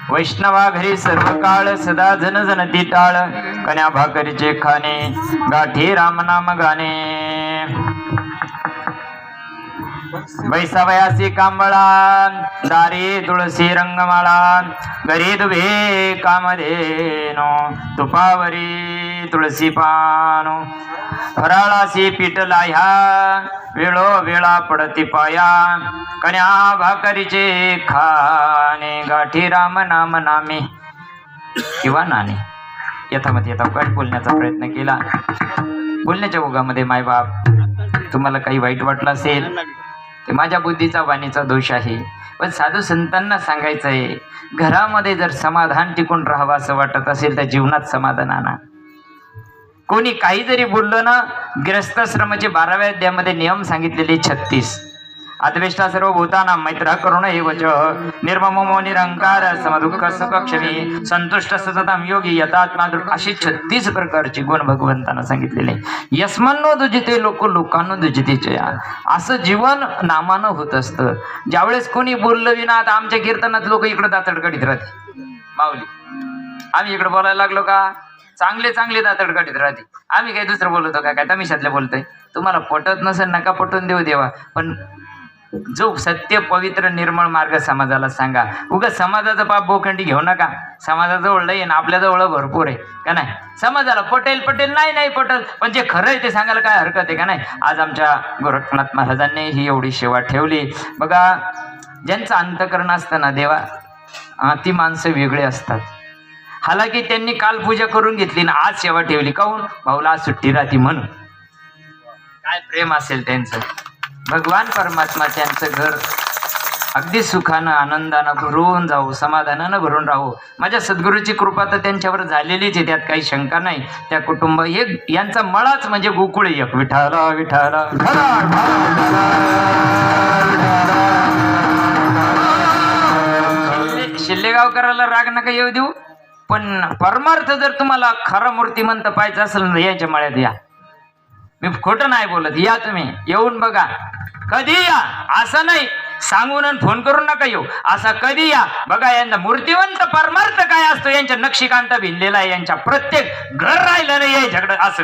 वैष्णवा घरी सर्व काळ सदा जन जनती टाळ. कन्या भाकरीचे खाणे गाठी रामनाम गाणे. बैसावयासी कांबळा दारी तुळसी रंगमाळा. घरी दुभे कामधेनो तुपावरी तुळसी पानो. फराळासी पिठला ह्या वेळो वेळा पडती पाया. कन्या भाकरीचे खाणे गाठी राम नाम नामे किंवा नाणे. यथामती यथावकाश बोलण्याचा प्रयत्न केला. बोलण्याच्या ओघामध्ये मायबाप तुम्हाला काही वाईट वाटलं असेल ते माझ्या बुद्धीचा वाणीचा दोष आहे. पण साधू संतांना सांगायचं आहे, घरामध्ये जर समाधान टिकून राहावं असं वाटत असेल तर जीवनात समाधान आणा. कोणी काही जरी बोललं ना, ग्रस्थाश्रमाचे 12व्या अध्यायामध्ये नियम सांगितलेले 36. अद्वेष्टा सर्व भूतानां मैत्र करुण हे वच. निर्ममो निरंकार समदुःख सुख क्षमी संतुष्ट सततम योगी यथात्मा. असे 36 प्रकारचे गुण भगवंतांना सांगितलेले. यस्मानो दुजिते लोक लोकांनो दुजिते चया. असं जीवन नामानं होत असतं. ज्यावेळेस कोणी बोललं विना, आता आमच्या कीर्तनात लोक इकडे दातड काढीत राहते. माऊली आम्ही इकडे बोलायला लागलो का चांगले दातड काढीत राहते. आम्ही काही दुसरं बोलतो का, काय तमिशातले बोलतोय. तुम्हाला पटत नसेल नका पटून देऊ देवा, पण जो सत्य पवित्र निर्मळ मार्ग समाजाला सांगा. उगा समाजाचा पाप बोखंडी घेऊ नका. समाजाजवळ लई ना आपल्याजवळ भरपूर आहे का नाही. समाजाला पटेल नाही पटेल, पण जे खरं आहे ते सांगायला काय हरकत आहे का नाही. आज आमच्या गोरखनाथ महाराजांनी ही एवढी सेवा ठेवली. बघा, ज्यांचं अंतकरण असतं ना देवा, ती माणसं वेगळे असतात. हालाकी त्यांनी काल पूजा करून घेतली ना आज सेवा ठेवली. काहून? भाऊला आज सुट्टी राहती म्हणून. काय प्रेम असेल त्यांचं. भगवान परमात्मा त्यांचं घर अगदी सुखानं आनंदानं भरून जाऊ, समाधानानं भरून राहू. माझ्या सद्गुरूची कृपा तर त्यांच्यावर झालेलीच आहे, त्यात काही शंका नाही. त्या कुटुंब हे यांचा मळाच म्हणजे गोकुळ एक. विठाला विठाला शिल्लेगावकराला राग नका येऊ देऊ, पण परमार्थ जर तुम्हाला खरा मूर्तिमंत पाहायचं असेल ना, यांच्या मळ्यात या. मी खोटं नाही बोलत. या तुम्ही येऊन बघा. कधी या असं नाही, सांगून फोन करून नका येऊ. असा कधी या बघा. यांचा मूर्तिवंत परमार्थ काय असतो यांच्या नक्षीकांत भिनलेला आहे. यांच्या प्रत्येक घर राहिलं नाही आहे झगड असं.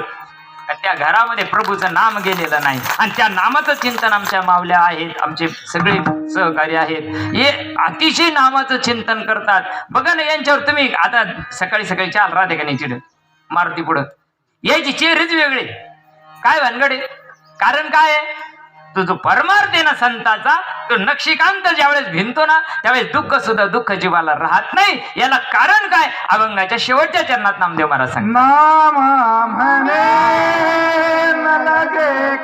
का त्या घरामध्ये प्रभूचं नाम गेलेलं नाही आणि त्या नामाचं चिंतन आमच्या मावल्या आहेत, आमचे सगळे सहकारी आहेत, हे अतिशय नामाचं चिंतन करतात. बघा ना यांच्यावर तुम्ही आता सकाळी सकाळी चाल राहते का नाही चिड मारुती पुढं यायची चेहरेच वेगळे. काय भानगडे? कारण काय आहे? तो जो परमार्थ आहे ना संताचा, तो नक्षीकांत ज्यावेळेस भिनतो ना त्यावेळेस दुःख सुद्धा दुःख जीवाला राहत नाही. याला कारण काय? अभंगाच्या शेवटच्या चरणात नामदेव महाराज सांगतात, नाम म्हणे न लगे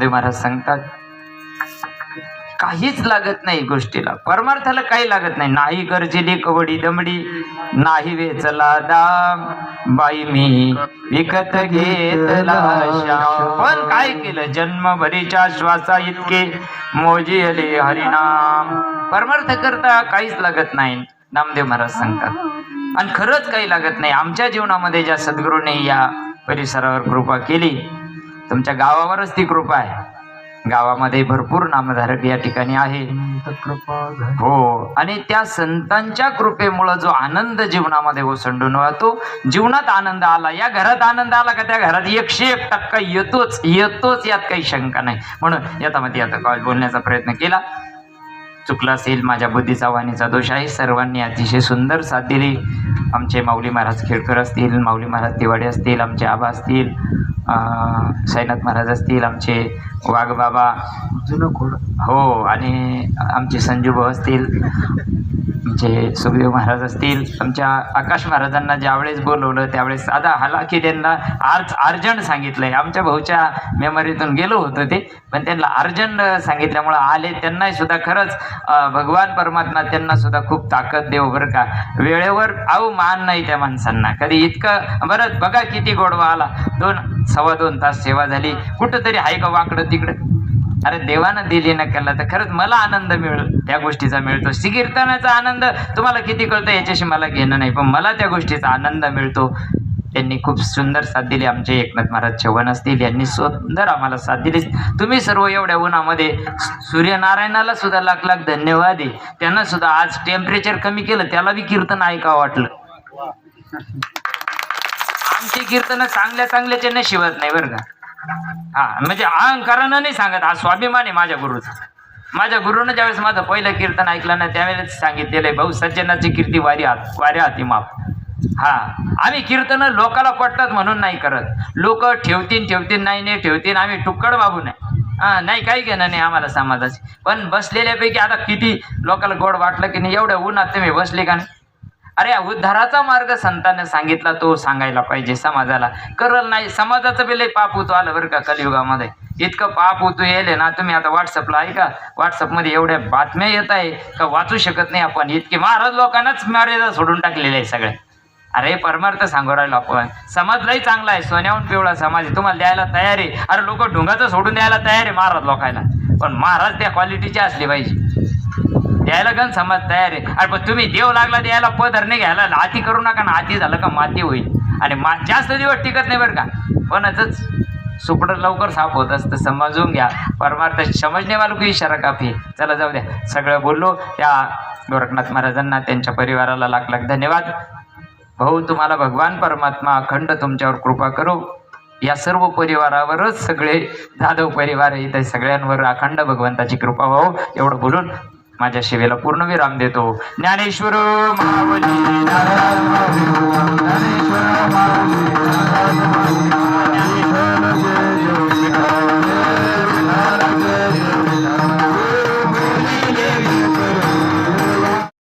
नामदेव महाराज सांगतात काहीच लागत नाही गोष्टीला, परमार्थाला काही लागत नाही. नाही गरजेली कवडी दमडी, नाही वेचला दाम, बाई मी विकत घेतला श्याम. पण काय केलं, जन्मभरीच्या श्वासा इतके मोजिले हरिनाम. परमार्थ करता काहीच लागत नाही नामदेव महाराज सांगतात. आणि खरंच काही लागत नाही. आमच्या जीवनामध्ये ज्या सद्गुरूने या परिसरावर कृपा केली, तुमच्या गावावरच ती कृपा आहे. गावामध्ये भरपूर नामधारक या ठिकाणी आहे. हो, आणि त्या संतांच्या कृपेमुळं जो आनंद जीवनामध्ये ओसंडून वाहतो, जीवनात आनंद आला, या घरात आनंद आला का त्या घरात 101% येतोच, यात काही शंका नाही. म्हणून याच्यामध्ये आता काय बोलण्याचा प्रयत्न केला, चुकला असेल, माझ्या बुद्धीचा वाणीचा दोष आहे. सर्वांनी अतिशय सुंदर साथ दिली. आमचे माऊली महाराज खेडकर असतील, माऊली महाराज दिवाडे असतील, आमचे आबा असतील, साईनाथ महाराज असतील, आमचे वाघबाबा, हो, आणि आमचे संजूभाऊ असतील, आमचे सुखदेव महाराज असतील, आमच्या आकाश महाराजांना ज्यावेळेस बोलवलं त्यावेळेस साधा हालाकी त्यांना अर्जंट सांगितलंय. आमच्या भाऊच्या मेमरीतून गेलो होतो ते, पण त्यांना अर्जंट सांगितल्यामुळं आले. त्यांनाही सुद्धा खरंच भगवान परमात्मा त्यांना सुद्धा खूप ताकद देव बरं का. वेळेवर मान नाही त्या माणसांना कधी. इतकं बरं बघा किती गोडवा आला. 2-2.25 तास सेवा झाली. कुठंतरी आहे का वाकडं तिकडं. अरे देवानं दिली न केला तर खरंच मला आनंद त्या गोष्टीचा मिळतो. कीर्तनाचा आनंद तुम्हाला किती कळतं याच्याशी मला घेणं नाही, पण मला त्या गोष्टीचा आनंद मिळतो. त्यांनी खूप सुंदर साथ दिली. आमचे एकनाथ महाराज चव्हाण असतील, यांनी सुंदर आम्हाला साथ दिली. तुम्ही सर्व एवढ्या उन्हामध्ये, सूर्यनारायणाला सुद्धा लाख धन्यवाद आहे. त्यांना सुद्धा आज टेम्परेचर कमी केलं, त्याला बी कीर्तन ऐकावं वाटलं. आमची कीर्तन चांगल्याचे नशिबात नाही बरं का. हा, म्हणजे अहंकारानं नाही सांगत, हा स्वाभिमान आहे माझ्या गुरुचा. माझ्या गुरुनं ज्यावेळेस माझं पहिलं कीर्तन ऐकलं ना, त्यावेळेस सांगितलेलं आहे, भाऊ सज्जनाची कीर्ती वाऱ्या हाती माप. हा, आम्ही कीर्तन लोकाला पटतात म्हणून नाही करत. लोक ठेवतील नाही ठेवतील, आम्ही टुक्कड बाबू नाही. नाही काही घेणं नाही आम्हाला समाजाची. पण बसलेल्यापैकी आता किती लोकांना गोड वाटलं की नाही, एवढ्या उन्हात तुम्ही बसले का नाही. अरे उद्धाराचा मार्ग संतांनी सांगितला, तो सांगायला पाहिजे समाजाला. करल नाही, समाजाचं बी लय पाप होतो आलं बरं का कलियुगामध्ये. इतकं पाप होतो येले ना. तुम्ही आता व्हॉट्सअपला आहे का, व्हॉट्सअपमध्ये एवढ्या बातम्या येत आहे का वाचू शकत नाही आपण. इतके महाराज लोकांनाच मर्यादा सोडून टाकलेले आहे सगळे. अरे परमार्थ सांगू राहिलो आपण. समाज लई चांगला आहे, सोन्याहून पिवळा समाज आहे, तुम्हाला द्यायला तयार आहे. अरे लोक ढुंगाचं सोडून द्यायला तयार आहे महाराज लोकांना, पण महाराज त्या क्वालिटीचे असले पाहिजे. द्यायला गण समाज तयार आहे. अरे पण तुम्ही देव लागला द्यायला पदर नाही घ्यायला, हाती करू नका ना. हाती झालं का माती होईल, आणि जास्त दिवस टिकत नाही बरं का. कोणाचंच सुपडं लवकर साफ होत असतं, समजून घ्या. परमार्थ समजणे वालों की इशारा काफी. चला जाऊ द्या, सगळं बोललो. त्या गोरखनाथ महाराजांना, त्यांच्या परिवाराला लाख धन्यवाद. भाऊ, तुम्हाला भगवान परमात्मा अखंड तुमच्यावर कृपा करो. या सर्व परिवारावरच सगळे जाधव परिवार इथे सगळ्यांवर अखंड भगवंताची कृपा व्हावं, एवढं बोलून माझ्या सेवेला पूर्ण विराम देतो. ज्ञानेश्वर माऊली